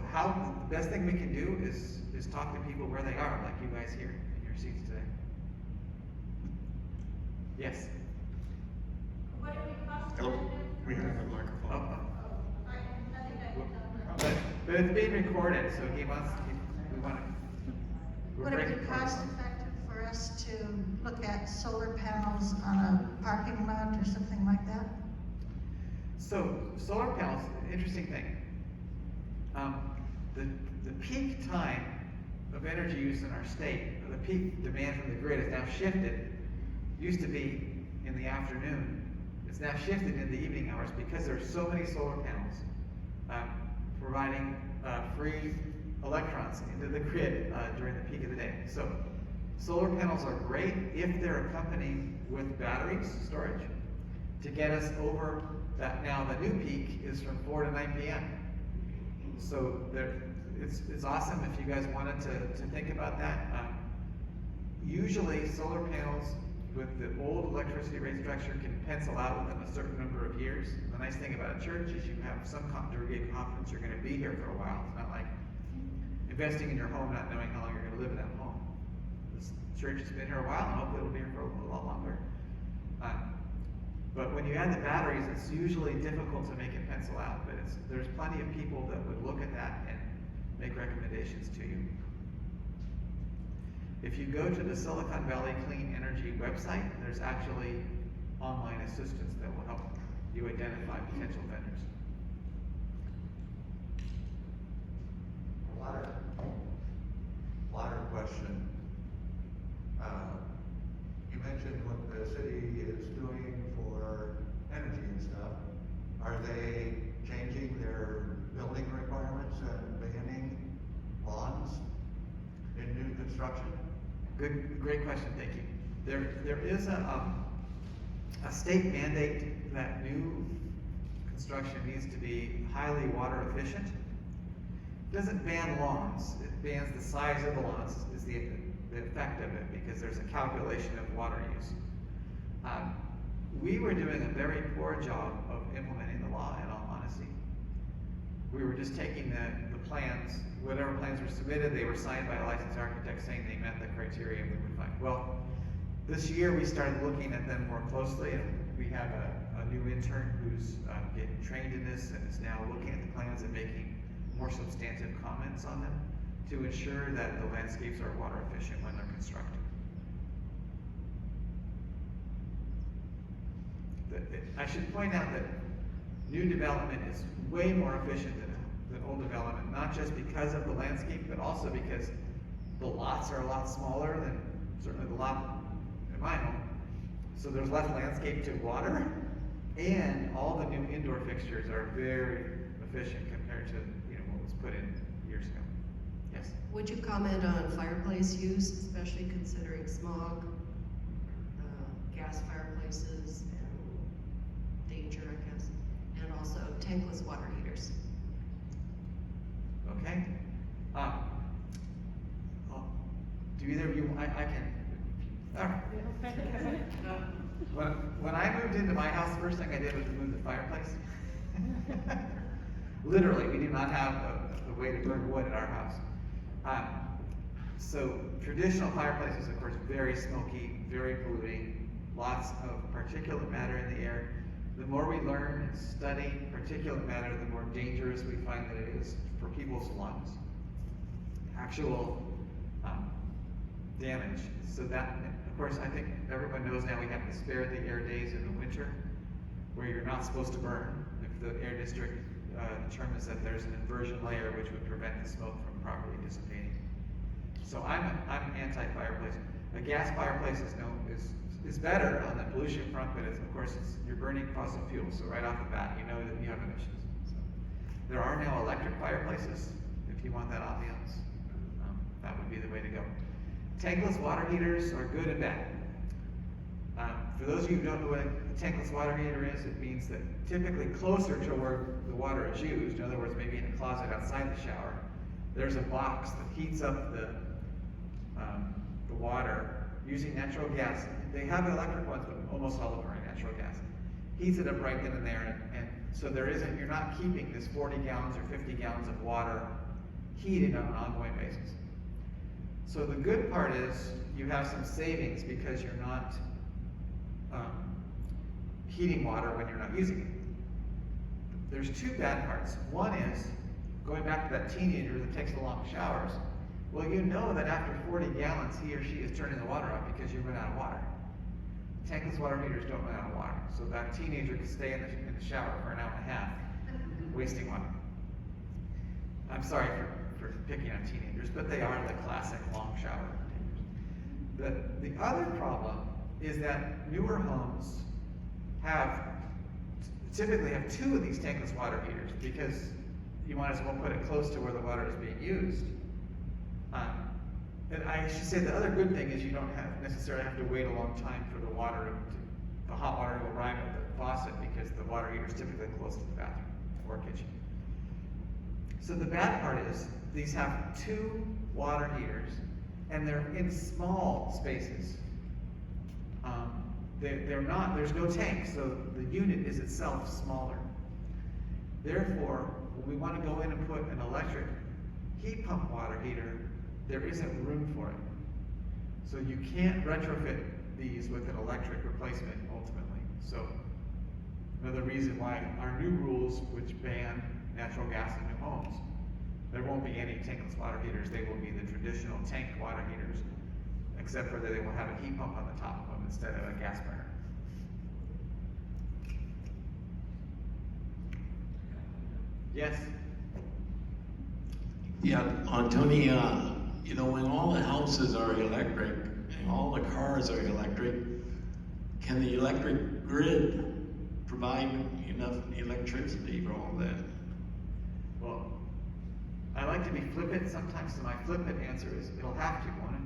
[SPEAKER 2] the best thing we can do is talk to people where they are, like you guys here in your seats today. Yes?
[SPEAKER 6] What are the costs?
[SPEAKER 8] Oh, we have a microphone.
[SPEAKER 5] I think I can tell them.
[SPEAKER 2] But it's being recorded, so we want to.
[SPEAKER 9] Would it be cost effective for us to look at solar panels on a parking lot or something like that?
[SPEAKER 2] So solar panels, interesting thing. The peak time of energy use in our state, or the peak demand from the grid is now shifted. Used to be in the afternoon. It's now shifted in the evening hours because there are so many solar panels providing free electrons into the grid during the peak of the day. So solar panels are great if they're accompanied with batteries storage to get us over that. Now the new peak is from 4 to 9 p.m. So it's awesome if you guys wanted to think about that. Usually solar panels with the old electricity rate structure can pencil out within a certain number of years. The nice thing about a church is you have some degree of confidence you're going to be here for a while. It's not like investing in your home not knowing how long you're going to live in that home. This church has been here a while and hopefully it'll be here for a lot longer. But when you add the batteries, it's usually difficult to make it pencil out, but there's plenty of people that would look at that and make recommendations to you. If you go to the Silicon Valley Clean Energy website, there's actually online assistance that will help you identify potential vendors.
[SPEAKER 7] Water question. You mentioned what the city is doing for energy and stuff. Are they changing their building requirements and banning lawns in new construction?
[SPEAKER 2] Great question, thank you. There is a state mandate that new construction needs to be highly water efficient. It doesn't ban lawns, it bans the size of the lawns is the effect of it, because there's a calculation of water use. We were doing a very poor job of implementing the law, in all honesty. We were just taking the plans, whatever plans were submitted, they were signed by a licensed architect saying they met the criteria and we were fine. Well, this year we started looking at them more closely, and we have a new intern who's getting trained in this and is now looking at the plans and making more substantive comments on them to ensure that the landscapes are water efficient when they're constructed. I should point out that new development is way more efficient than old development, not just because of the landscape, but also because the lots are a lot smaller than certainly the lot in my home. So there's less landscape to water, and all the new indoor fixtures are very efficient compared to what was put in years ago. Yes?
[SPEAKER 10] Would you comment on fireplace use, especially considering smog, gas fireplaces, and danger, I guess, and also tankless water heaters?
[SPEAKER 2] Okay. Do either of you, I can, all right. When I moved into my house, first thing I did was remove the fireplace. Literally, we do not have a way to burn wood at our house. So traditional fireplaces, of course, very smoky, very polluting, lots of particulate matter in the air. The more we learn and study particulate matter, the more dangerous we find that it is for people's lungs. Actual damage. So that, of course, I think everyone knows now we have the spare the air days in the winter where you're not supposed to burn if the air district determines that there's an inversion layer which would prevent the smoke from properly dissipating. So I'm anti-fireplace. A gas fireplace is is better on the pollution front, but it's, of course, you're burning fossil fuels, so right off the bat, you know that you have emissions. So, there are now electric fireplaces, if you want that ambiance. That would be the way to go. Tankless water heaters are good and bad. For those of you who don't know what a tankless water heater is, it means that typically closer to where the water is used, in other words, maybe in a closet outside the shower, there's a box that heats up the water using natural gas. They have electric ones, but almost all of them are natural gas. Heats it up right then and there, and so you're not keeping this 40 gallons or 50 gallons of water heated on an ongoing basis. So the good part is you have some savings because you're not heating water when you're not using it. There's two bad parts. One is, going back to that teenager that takes the long showers, well, you know that after 40 gallons, he or she is turning the water off because you run out of water. Tankless water heaters don't run out of water. So that teenager can stay in the shower for an hour and a half, wasting water. I'm sorry for picking on teenagers, but they are the classic long shower teenagers. The other problem is that newer homes typically have two of these tankless water heaters because you might as well put it close to where the water is being used. And I should say the other good thing is you don't necessarily have to wait a long time for the hot water to arrive at the faucet because the water heater is typically close to the bathroom or kitchen. So the bad part is these have two water heaters and they're in small spaces. There's no tank, so the unit is itself smaller. Therefore, when we want to go in and put an electric heat pump water heater, there isn't room for it. So you can't retrofit these with an electric replacement ultimately. So another reason why our new rules, which ban natural gas in new homes, there won't be any tankless water heaters. They will be the traditional tank water heaters, except for that they will have a heat pump on the top of them instead of a gas burner. Yes?
[SPEAKER 11] Yeah, Tony, when all the houses are electric and all the cars are electric, can the electric grid provide enough electricity for all that?
[SPEAKER 2] Well, I like to be flippant sometimes, so my flippant answer is it'll have to, won't it?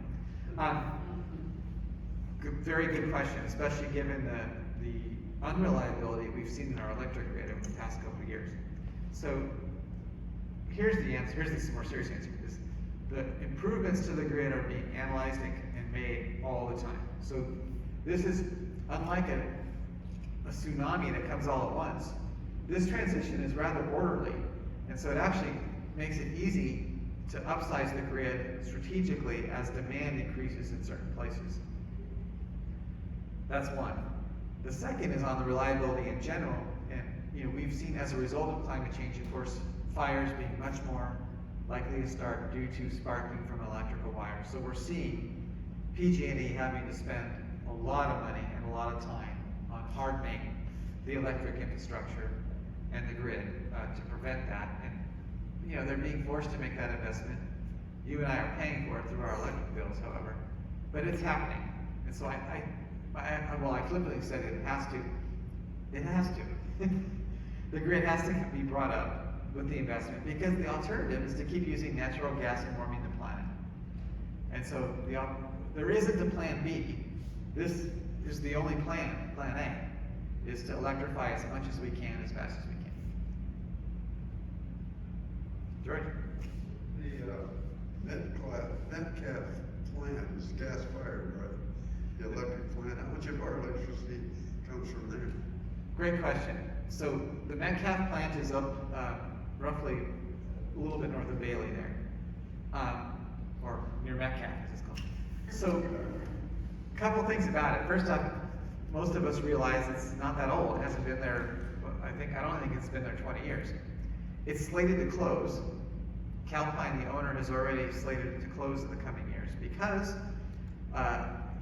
[SPEAKER 2] Very good question, especially given the unreliability we've seen in our electric grid over the past couple of years. So here's the answer. Here's the more serious answer. The improvements to the grid are being analyzed and made all the time. So this is unlike a tsunami that comes all at once. This transition is rather orderly, and so it actually makes it easy to upsize the grid strategically as demand increases in certain places. That's one. The second is on the reliability in general, and we've seen as a result of climate change, of course, fires being much more likely to start due to sparking from electrical wires. So we're seeing PG&E having to spend a lot of money and a lot of time on hardening the electric infrastructure and the grid to prevent that. And they're being forced to make that investment. You and I are paying for it through our electric bills, however, but it's happening. And so I flippantly said it has to. It has to. The grid has to be brought up with the investment because the alternative is to keep using natural gas and warming the planet. And so there isn't a plan B. This is the only plan A, is to electrify as much as we can, as fast as we can. George?
[SPEAKER 8] The Metcalf Plant is gas fired, right? The electric plant, how much of our electricity comes from there?
[SPEAKER 2] Great question. So the Metcalf Plant is up roughly a little bit north of Bailey there, or near Metcalf as it's called. So a couple things about it. First off, most of us realize it's not that old. It hasn't been there, I don't think it's been there 20 years. It's slated to close. Calpine, the owner, has already slated it to close in the coming years because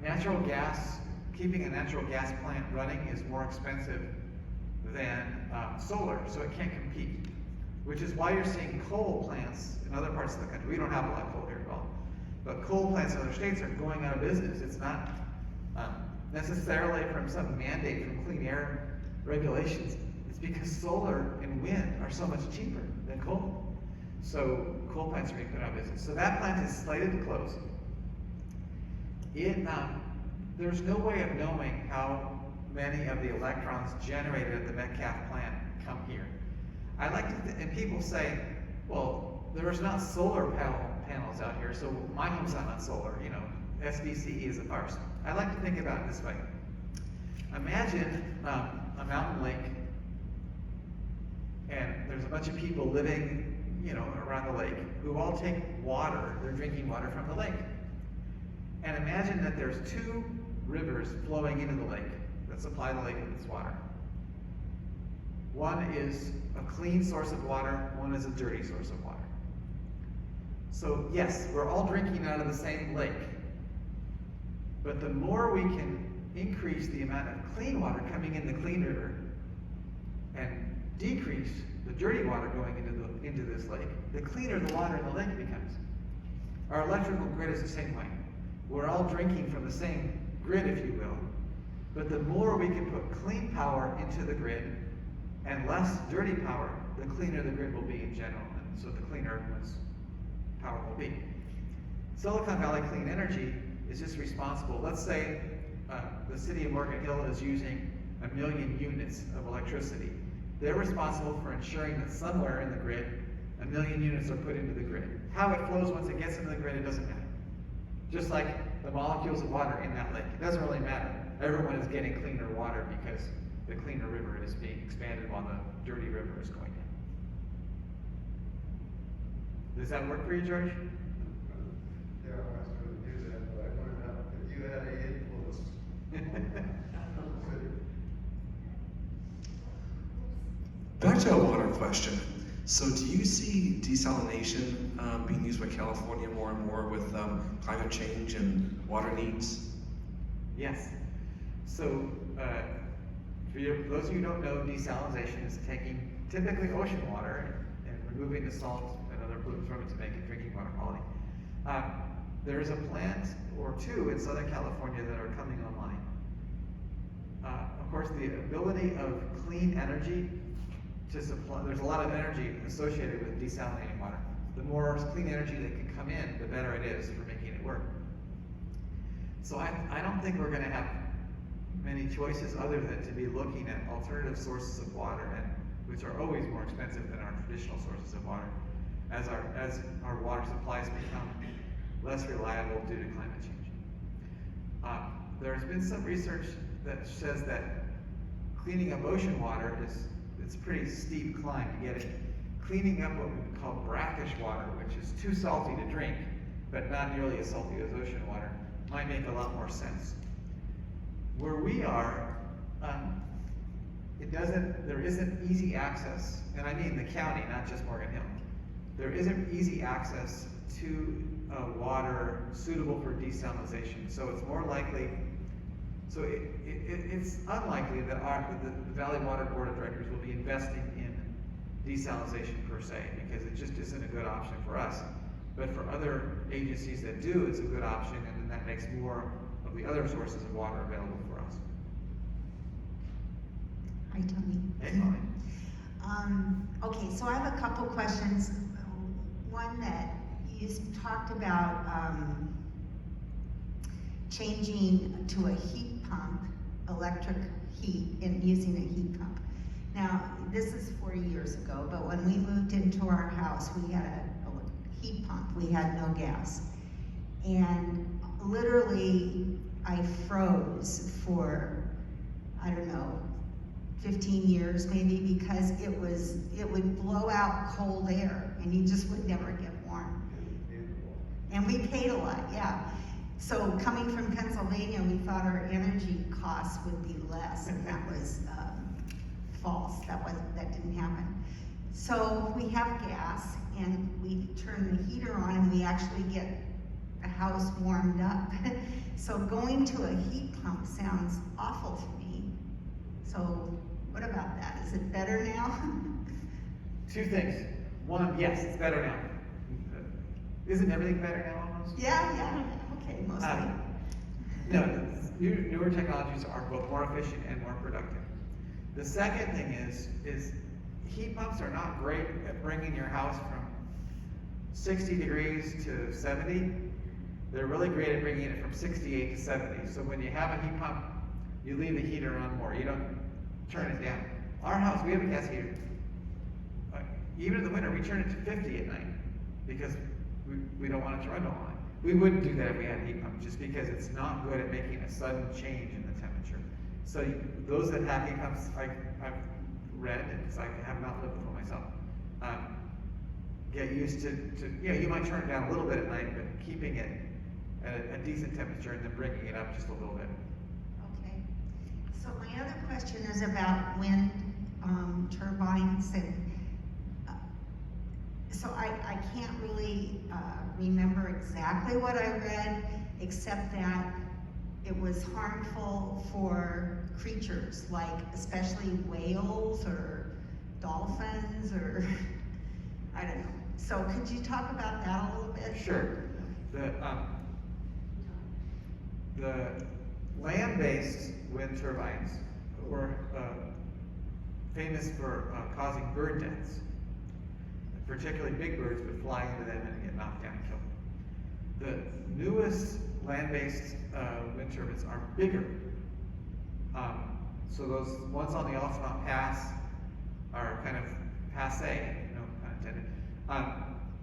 [SPEAKER 2] natural gas, keeping a natural gas plant running is more expensive than solar, so it can't compete. Which is why you're seeing coal plants in other parts of the country. We don't have a lot of coal here at all, but coal plants in other states are going out of business. It's not necessarily from some mandate from clean air regulations. It's because solar and wind are so much cheaper than coal. So coal plants are being put out of business. So that plant is slated to close. There's no way of knowing how many of the electrons generated at the Metcalf plant come here. I like to, and people say, well, there's not solar panels out here, so my home's not on solar, you know, SDCE is a farce. I like to think about it this way. Imagine a mountain lake, and there's a bunch of people living, you know, around the lake who all take water, their drinking water from the lake. And imagine that there's two rivers flowing into the lake that supply the lake with its water. One is a clean source of water, one is a dirty source of water. So yes, we're all drinking out of the same lake, but the more we can increase the amount of clean water coming in the clean river and decrease the dirty water going into this lake, the cleaner the water in the lake becomes. Our electrical grid is the same way. We're all drinking from the same grid, if you will, but the more we can put clean power into the grid and less dirty power, the cleaner the grid will be in general, and so the cleaner everyone's power will be. Silicon Valley Clean Energy is just responsible. Let's say the city of Morgan Hill is using 1 million units of electricity. They're responsible for ensuring that somewhere in the grid, 1 million units are put into the grid. How it flows once it gets into the grid, it doesn't matter. Just like the molecules of water in that lake, it doesn't really matter. Everyone is getting cleaner water because the cleaner river is being expanded while the dirty river is going down. Does that work for you, George?
[SPEAKER 8] Yeah, I was going to do that, but I wondered how, if you had any influence on the city.
[SPEAKER 12] Back to a water question. So do you see desalination being used by California more and more with climate change and water needs?
[SPEAKER 2] Yes. So, for those of you who don't know, desalination is taking typically ocean water and removing the salt and other pollutants from it to make it drinking water quality. There is a plant or two in Southern California that are coming online. Of course, the ability of clean energy to supply, there's a lot of energy associated with desalinating water. The more clean energy that can come in, the better it is for making it work. So I don't think we're going to have many choices other than to be looking at alternative sources of water, and which are always more expensive than our traditional sources of water, as our water supplies become less reliable due to climate change. There's been some research that says that cleaning up ocean water it's a pretty steep climb to get it. Cleaning up what we call brackish water, which is too salty to drink, but not nearly as salty as ocean water, might make a lot more sense. Where we are, there isn't easy access, and I mean the county, not just Morgan Hill. There isn't easy access to water suitable for desalination. So it's more likely, it's unlikely that the Valley Water Board of Directors will be investing in desalination per se, because it just isn't a good option for us. But for other agencies that do, it's a good option, and then that makes more of the other sources of water available for us.
[SPEAKER 13] Hi, Tony.
[SPEAKER 2] Hey, Molly.
[SPEAKER 13] Okay, so I have a couple questions. One that you talked about changing to a heat pump, electric heat, and using a heat pump. Now, this is 40 years ago, but when we moved into our house, we had a heat pump. We had no gas. And literally, I froze for, I don't know, 15 years maybe, because it would blow out cold air and you just would never get warm. And we paid a lot, yeah. So coming from Pennsylvania, we thought our energy costs would be less, and that was false. That didn't happen. So we have gas, and we turn the heater on, and we actually get the house warmed up. So going to a heat pump sounds awful to me. So what about that? Is it better now?
[SPEAKER 2] Two things. One, yes, it's better now. Isn't everything better now almost?
[SPEAKER 13] Yeah, okay, mostly.
[SPEAKER 2] No, newer technologies are both more efficient and more productive. The second thing is heat pumps are not great at bringing your house from 60 degrees to 70. They're really great at bringing it from 68 to 70. So when you have a heat pump, you leave the heater on more. You don't turn it down. Our house, we have a gas heater. Even in the winter, we turn it to 50 at night because we don't want it to run all night. We wouldn't do that if we had a heat pump, just because it's not good at making a sudden change in the temperature. So those that have heat pumps, I've read, because I have not lived with one myself, get used to, you might turn it down a little bit at night, but keeping it at a decent temperature and then bringing it up just a little bit.
[SPEAKER 13] Okay. So my other question is about wind turbines, and so I can't really remember exactly what I read, except that it was harmful for creatures, like especially whales or dolphins, or I don't know. So could you talk about that a little bit?
[SPEAKER 2] Sure. The land-based wind turbines were famous for causing bird deaths. Particularly big birds would fly into them and get knocked down and killed. The newest land-based wind turbines are bigger. So those ones on the Altamont Pass are kind of passe, no pun intended.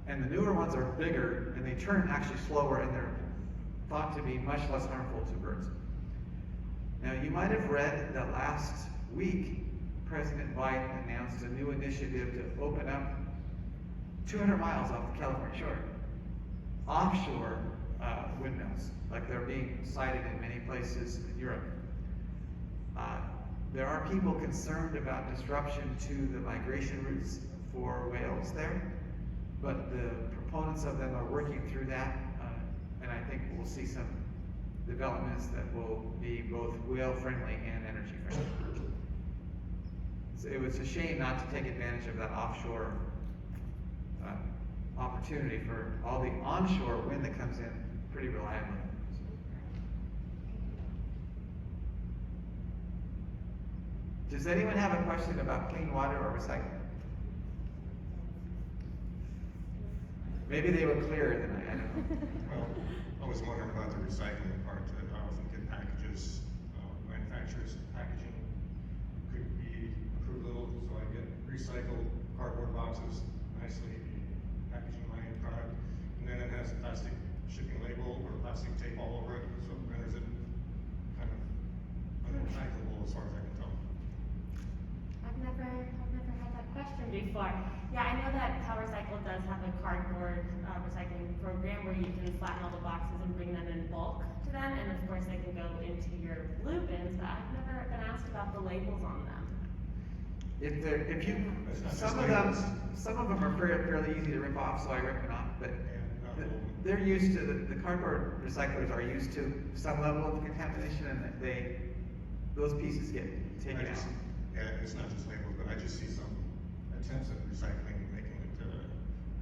[SPEAKER 2] And the newer ones are bigger, and they turn actually slower, and they're thought to be much less harmful to birds. Now, you might have read that last week, President Biden announced a new initiative to open up 200 miles off the California shore, offshore windmills, like they're being sited in many places in Europe. There are people concerned about disruption to the migration routes for whales there, but the proponents of them are working through that, and I think we'll see some developments that will be both whale-friendly and energy-friendly. So it was a shame not to take advantage of that offshore opportunity for all the onshore wind that comes in pretty reliably. Does anyone have a question about clean water or recycling? Maybe they were clearer than I don't know.
[SPEAKER 14] Well, I was wondering about the recycling part. I often get packages, manufacturers' packaging could be improved a little, so I get recycled cardboard boxes, nicely packaging my end product, and then it has a plastic shipping label or plastic tape all over it, so it renders it kind of unrecyclable as far as I can tell.
[SPEAKER 4] I've never had that question before. Yeah, I know that Power Cycle does have a cardboard recycling program where you can flatten all the boxes and bring them in bulk to them, and of course they can go into your blue bins, but I've never been asked about the labels on them.
[SPEAKER 2] Some of them are fairly easy to rip off, so I rip them off, but they're used to, the cardboard recyclers are used to some level of contamination, and those pieces get taken out.
[SPEAKER 14] Yeah, it's not just labels, but I just see some attempts at recycling, making it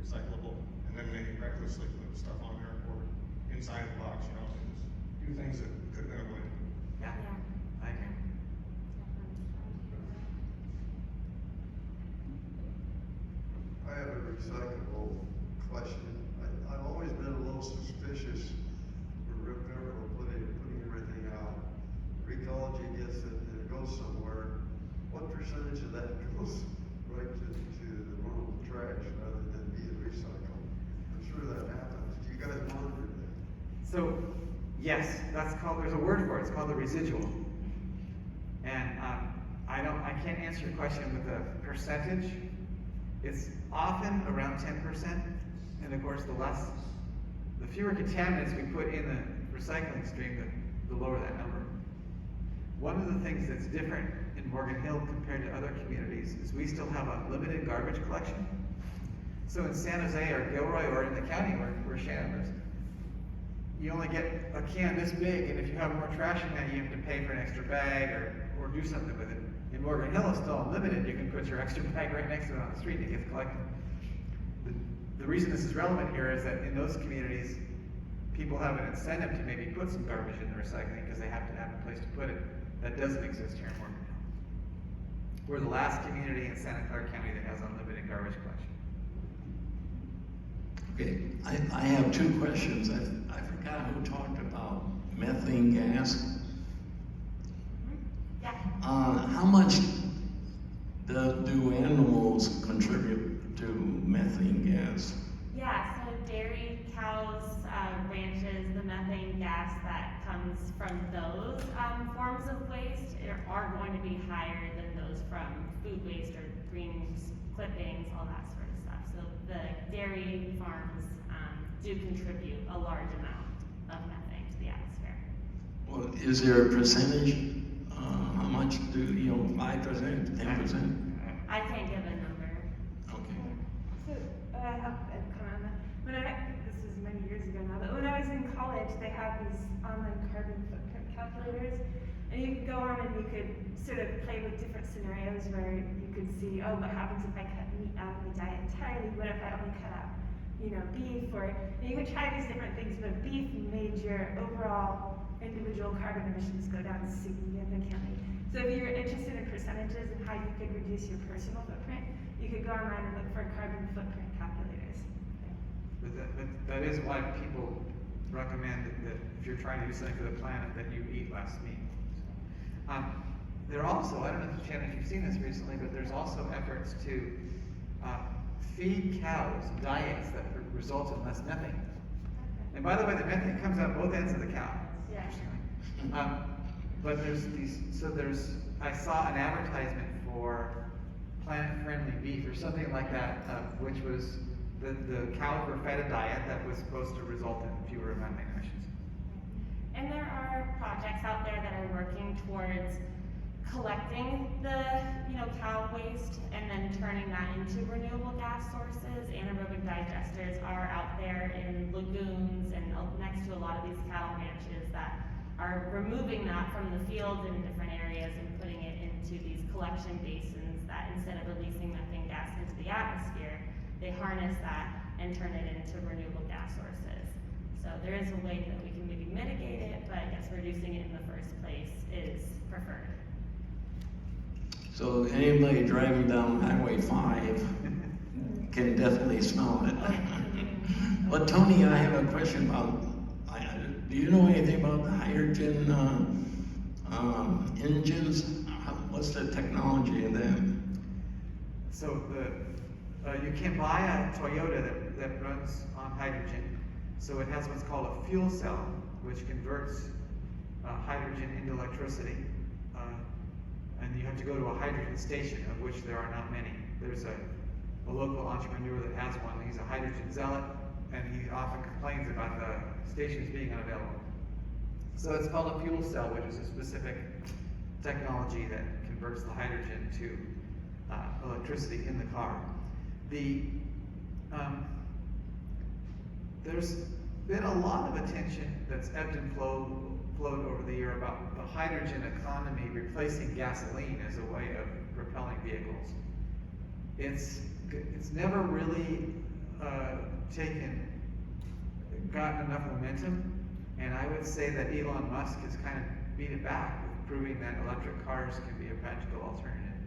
[SPEAKER 14] recyclable, and then they recklessly put stuff on there or inside the box, and just do things that could have been avoided.
[SPEAKER 2] Yeah, I agree.
[SPEAKER 8] I have a recyclable question. I've always been a little suspicious for Rip River putting everything out. Recology gets it and it goes somewhere. What percentage of that goes right to the normal trash rather than being recycled? I'm sure that happens. Do you guys monitor that?
[SPEAKER 2] So, yes, there's a word for it, it's called the residual. And I can't answer your question with a percentage. It's often around 10%, and of course the fewer contaminants we put in the recycling stream, the lower that number. One of the things that's different in Morgan Hill compared to other communities is we still have a limited garbage collection. So in San Jose or Gilroy or in the county where Shannon lives, you only get a can this big, and if you have more trash in that, you have to pay for an extra bag or do something with it. In Morgan Hill, it's still unlimited. You can put your extra bag right next to it on the street and it gets collected. The reason this is relevant here is that in those communities, people have an incentive to maybe put some garbage in the recycling because they have to have a place to put it. That doesn't exist here in Morgantown. We're the last community in Santa Clara County that has unlimited garbage collection.
[SPEAKER 11] Okay, I have two questions. I forgot who talked about methane gas.
[SPEAKER 4] Yeah.
[SPEAKER 11] How much do animals contribute to methane gas?
[SPEAKER 4] Yeah, so dairy, cows, ranches, the methane gas that comes from those forms of waste are going to be higher than those from food waste or green clippings, all that sort of stuff. So the dairy farms do contribute a large amount of methane to the atmosphere.
[SPEAKER 11] Well, is there a percentage? How much do, 5%, 10%?
[SPEAKER 4] I can't give a number.
[SPEAKER 11] Okay.
[SPEAKER 3] So, I have a comment on that. This was many years ago now, but when I was in college, they had these online carbon footprint calculators, and you could go on and you could sort of play with different scenarios where you could see, oh, what happens if I cut meat out of my diet entirely? What if I only cut out, beef? Or and you could try these different things, but beef made your overall individual carbon emissions go down significantly. So if you're interested in percentages and how you could reduce your personal footprint, you could go online and look for carbon footprint calculators.
[SPEAKER 2] But that is why people recommend that if you're trying to do something for the planet, that you eat less meat. There are also, I don't know if Shannon, if you've seen this recently, but there's also efforts to feed cows diets that result in less methane. And by the way, the methane comes out both ends of the cow.
[SPEAKER 4] Yeah.
[SPEAKER 2] Interestingly. But I saw an advertisement for planet-friendly beef or something like that, which was the cows were fed a diet that was supposed to result in fewer methane emissions.
[SPEAKER 4] And there are projects out there that are working towards collecting the cow waste and then turning that into renewable gas sources. Anaerobic digesters are out there in lagoons and next to a lot of these cattle ranches that are removing that from the fields in different areas and putting it into these collection basins that instead of releasing methane gas into the atmosphere, they harness that and turn it into renewable gas sources. So there is a way that we can maybe mitigate it, but I guess reducing it in the first place is preferred.
[SPEAKER 11] So anybody driving down Highway 5 can definitely smell it. But Tony, I have a question about, do you know anything about the hydrogen engines? What's the technology in them?
[SPEAKER 2] So you can buy a Toyota that runs on hydrogen. So it has what's called a fuel cell, which converts hydrogen into electricity. And you have to go to a hydrogen station, of which there are not many. There's a local entrepreneur that has one. He's a hydrogen zealot, and he often complains about the stations being unavailable. So it's called a fuel cell, which is a specific technology that converts the hydrogen to electricity in the car. There's been a lot of attention that's ebbed and flowed over the year about the hydrogen economy replacing gasoline as a way of propelling vehicles. It's never really gotten enough momentum, and I would say that Elon Musk has kind of beat it back with proving that electric cars can be a practical alternative.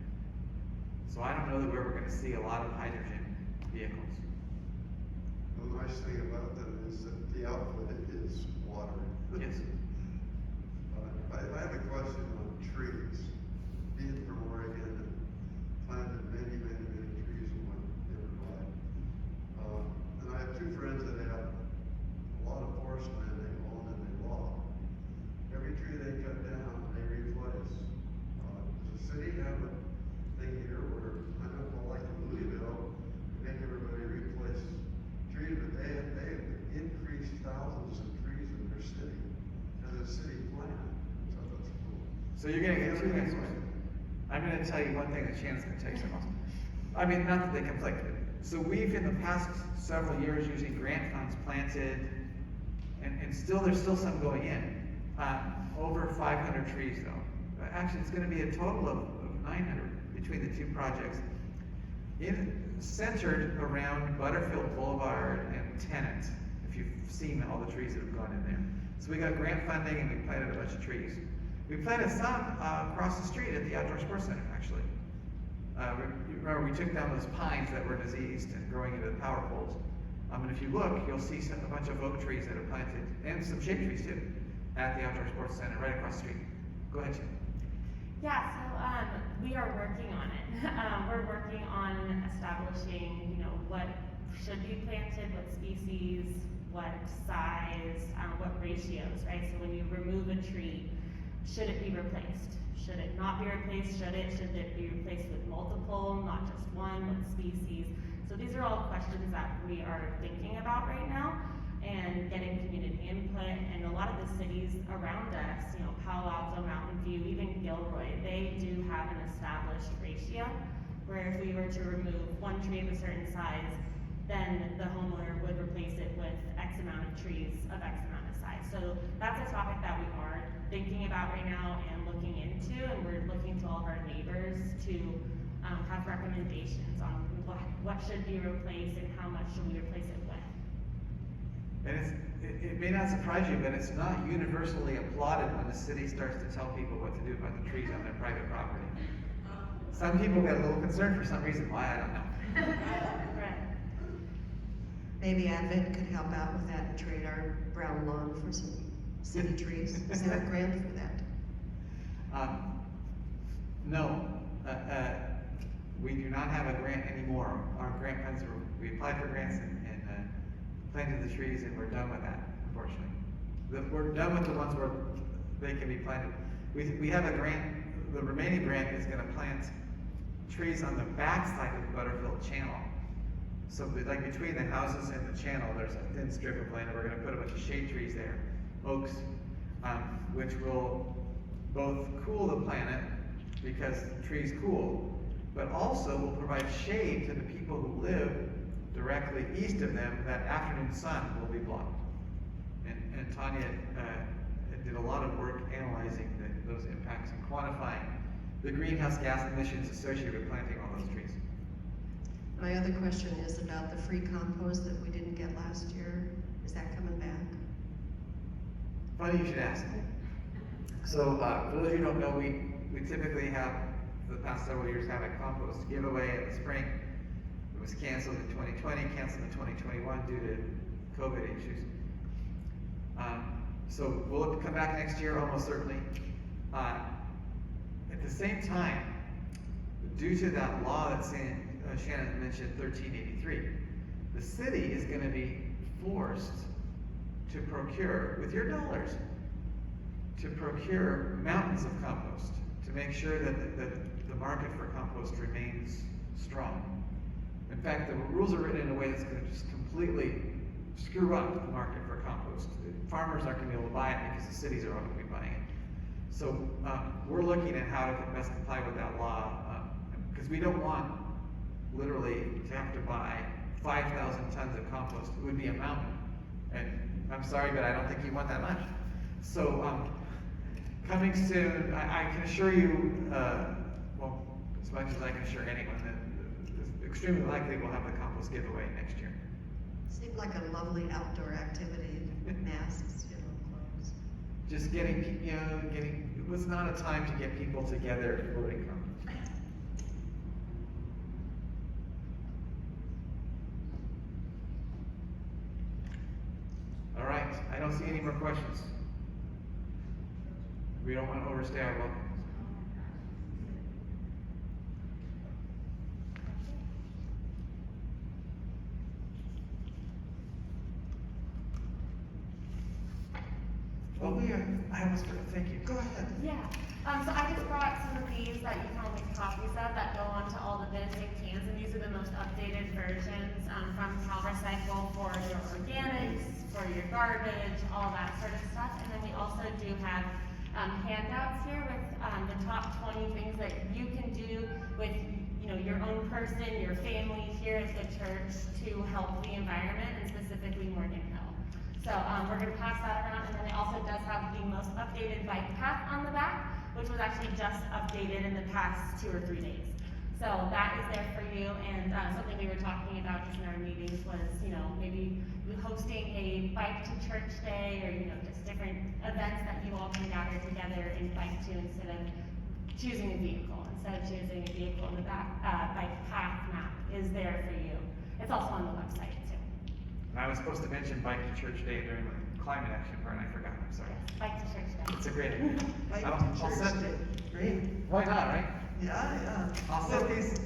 [SPEAKER 2] So I don't know that we're ever going to see a lot of hydrogen vehicles.
[SPEAKER 8] The nice thing about them is that the output is water.
[SPEAKER 2] Yes.
[SPEAKER 8] I have a question on trees. Being from Oregon, planted many trees in my neighborhood. And I have two friends that have a lot of forest land they own and they log. Every tree they cut down, they replace. Does the city have a thing here where, I know like in Louisville, make everybody replace trees, but they have increased thousands of trees in their city as a city plan. So that's cool.
[SPEAKER 2] So you're going to get two answers. I'm going to tell you one thing that Shannon's going to tell you something else. I mean, not that they conflict. So we've, in the past several years, using grant funds, planted, and there's still some going in. Over 500 trees, though. Actually, it's going to be a total of 900 between the two projects. Centered around Butterfield Boulevard and Tennant. if you've seen all the trees that have gone in there. So we got grant funding and we planted a bunch of trees. We planted some across the street at the Outdoor Sports Center, actually. You remember we took down those pines that were diseased and growing into the power poles. And if you look, you'll see a bunch of oak trees that are planted, and some shade trees too, at the Outdoor Sports Center right across the street. Go ahead, Jim.
[SPEAKER 4] Yeah, so we are working on it. We're working on establishing, what should be planted, what species, what size, what ratios, right? So when you remove a tree, should it be replaced? Should it not be replaced? Should it be replaced with multiple, not just one, what species? So these are all questions that we are thinking about right now and getting community input. And a lot of the cities around us, Palo Alto, Mountain View, even Gilroy, they do have an established ratio where if we were to remove one tree of a certain size, then the homeowner would replace it with X amount of trees of X amount of size. So that's a topic that we are thinking about right now and looking into, and we're looking to all of our neighbors to have recommendations on what should be replaced and how much should we replace it with.
[SPEAKER 2] And it may not surprise you, but it's not universally applauded when the city starts to tell people what to do about the trees on their private property. Some people get a little concerned for some reason, why, I don't know.
[SPEAKER 4] Right.
[SPEAKER 10] Maybe Advent could help out with that and trade our brown lawn for some city trees. Is there a grant for that?
[SPEAKER 2] No, we do not have a grant anymore. Our grant funds we applied for grants and planted the trees, and we're done with that, unfortunately. We're done with the ones where they can be planted. We have a grant, the remaining grant is gonna plant trees on the back side of the Butterfield Channel. So like between the houses and the channel, there's a thin strip of land, and we're gonna put a bunch of shade trees there, oaks, which will both cool the planet, because trees cool, but also will provide shade to the people who live directly east of them. That afternoon sun will be blocked. And Tanya did a lot of work analyzing those impacts and quantifying the greenhouse gas emissions associated with planting all those trees.
[SPEAKER 10] My other question is about the free compost that we didn't get last year. Is that coming back?
[SPEAKER 2] Funny you should ask. So for those of you who don't know, we typically have, for the past several years, have a compost giveaway in the spring. It was canceled in 2020, canceled in 2021 due to COVID issues. So will it come back next year? Almost certainly. At the same time, due to that law that Shannon mentioned, 1383, the city is going to be forced to procure, with your dollars, to procure mountains of compost to make sure that the market for compost remains strong. In fact, the rules are written in a way that's going to just completely screw up the market for compost. Farmers aren't going to be able to buy it because the cities are all going to be buying it. So we're looking at how to best comply with that law, because we don't want literally to have to buy 5,000 tons of compost. It would be a mountain. And I'm sorry, but I don't think you want that much. So coming soon, I can assure you, well, as much as I can assure anyone, that it's extremely likely we'll have the compost giveaway next year.
[SPEAKER 10] Seemed like a lovely outdoor activity. Masks, clothes.
[SPEAKER 2] Just it was not a time to get people together voting compost. All right, I don't see any more questions. We don't want to overstay our welcome. Well, I almost forgot. Thank you. Go ahead.
[SPEAKER 4] Yeah. So I just brought some of these that you can all make copies of that go onto all the bins and cans, and these are the most updated versions from CalRecycle for your organics, for your garbage, all that sort of stuff. And then we also do have handouts here with the top 20 things that you can do with your own person, your family here at the church to help the environment, and specifically Morgan Hill. So we're going to pass that around, and then it also does have the most updated bike path on the back, which was actually just updated in the past 2 or 3 days. So that is there for you, and something we were talking about just in our meetings was, maybe hosting a bike to church day, or, you know, just different events that you all can gather together and bike to instead of choosing a vehicle. Instead of choosing a vehicle in the back, bike path map is there for you. It's also on the website too.
[SPEAKER 2] And I was supposed to mention Bike to Church Day during the climate action part, and I forgot, I'm sorry.
[SPEAKER 4] Bike to church day.
[SPEAKER 2] It's a great idea.
[SPEAKER 1] Bike
[SPEAKER 2] I'll
[SPEAKER 1] to
[SPEAKER 2] set-
[SPEAKER 1] church day. Great.
[SPEAKER 2] Why not, right?
[SPEAKER 1] Yeah.
[SPEAKER 2] I'll set these,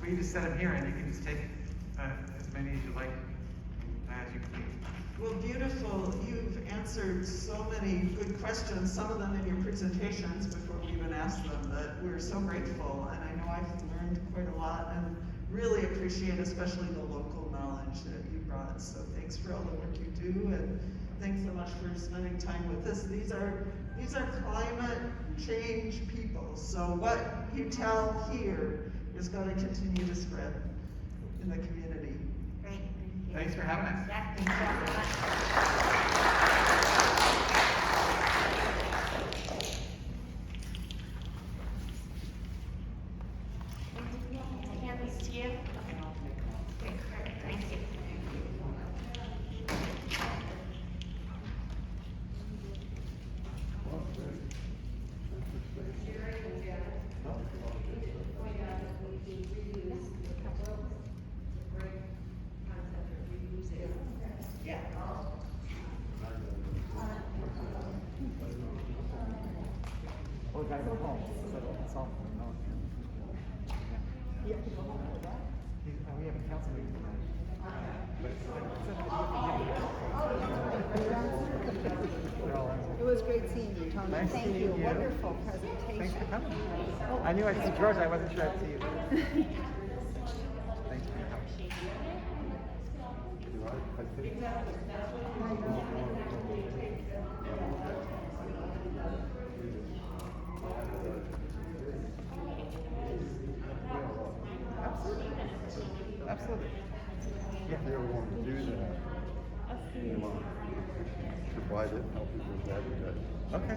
[SPEAKER 2] we just set them here, and you can just take as many as you like, as you please.
[SPEAKER 1] Well, beautiful. You've answered so many good questions, some of them in your presentations before we even asked them, but we're so grateful. And I know I've learned quite a lot and really appreciate especially the local knowledge that you brought. So thanks for all the work you do, and thanks so much for spending time with us. These are climate change people. So what you tell here is going to continue to spread in the community.
[SPEAKER 4] Great, thank you.
[SPEAKER 2] Thanks for having us.
[SPEAKER 4] Yeah, thank you so much. Hand these to you. Great, perfect, thank you.
[SPEAKER 2] Oh, guys, I'm home. It's all. We have a council meeting tonight.
[SPEAKER 15] It was great seeing you, Tony.
[SPEAKER 2] Nice
[SPEAKER 15] Thank
[SPEAKER 2] seeing
[SPEAKER 15] you.
[SPEAKER 2] you.
[SPEAKER 15] Wonderful presentation.
[SPEAKER 2] Thanks for coming. I knew I'd see George, I wasn't sure I'd see you. Thanks for your help. Absolutely. Yeah.
[SPEAKER 8] If you ever want to do that, you want to provide it, help you with that.
[SPEAKER 2] Okay.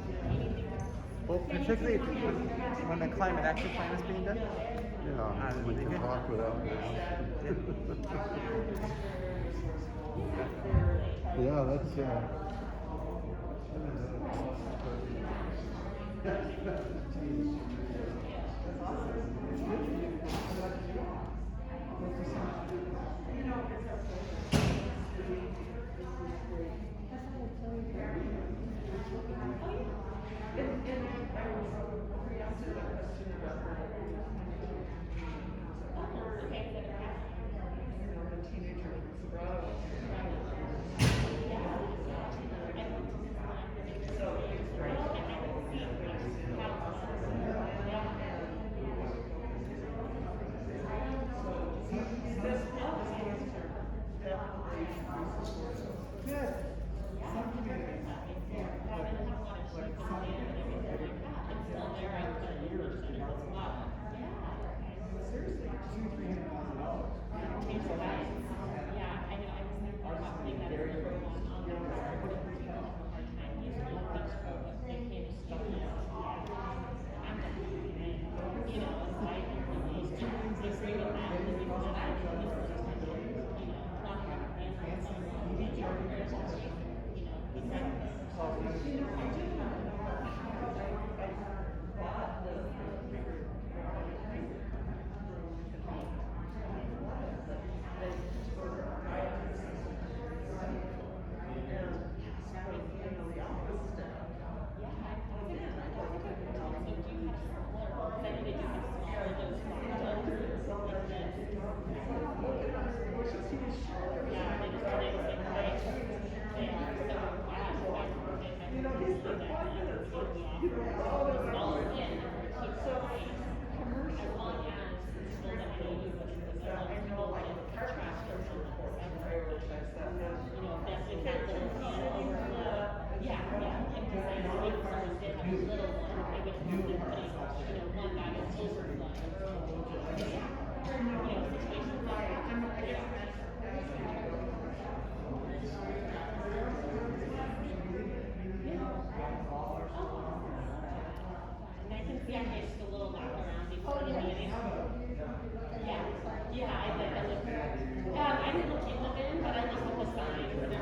[SPEAKER 2] Well, particularly when the climate action plan is being done.
[SPEAKER 8] Yeah, we
[SPEAKER 2] they
[SPEAKER 8] can
[SPEAKER 2] get-
[SPEAKER 8] talk without. Yeah, that's,
[SPEAKER 4] I didn't look in the bin, but I looked at the sign.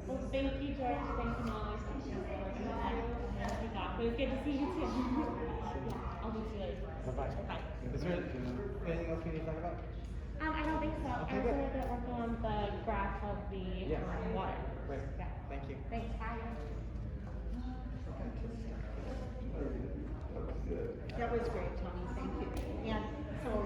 [SPEAKER 16] Well, thank you, George. Thank you, Molly. Thank you for working on that. And we got, it was good to see you too. Yeah, I'll meet you later.
[SPEAKER 2] Bye-bye.
[SPEAKER 16] Bye.
[SPEAKER 2] Is there anything else we need to talk about?
[SPEAKER 16] I don't think so.
[SPEAKER 2] Okay,
[SPEAKER 16] I was
[SPEAKER 2] good.
[SPEAKER 16] a little bit working on the graph of the
[SPEAKER 2] Yes.
[SPEAKER 16] water.
[SPEAKER 2] Great.
[SPEAKER 16] Yeah.
[SPEAKER 2] Thank you.
[SPEAKER 16] Thanks. Bye.
[SPEAKER 15] That was great, Tony, thank you. And so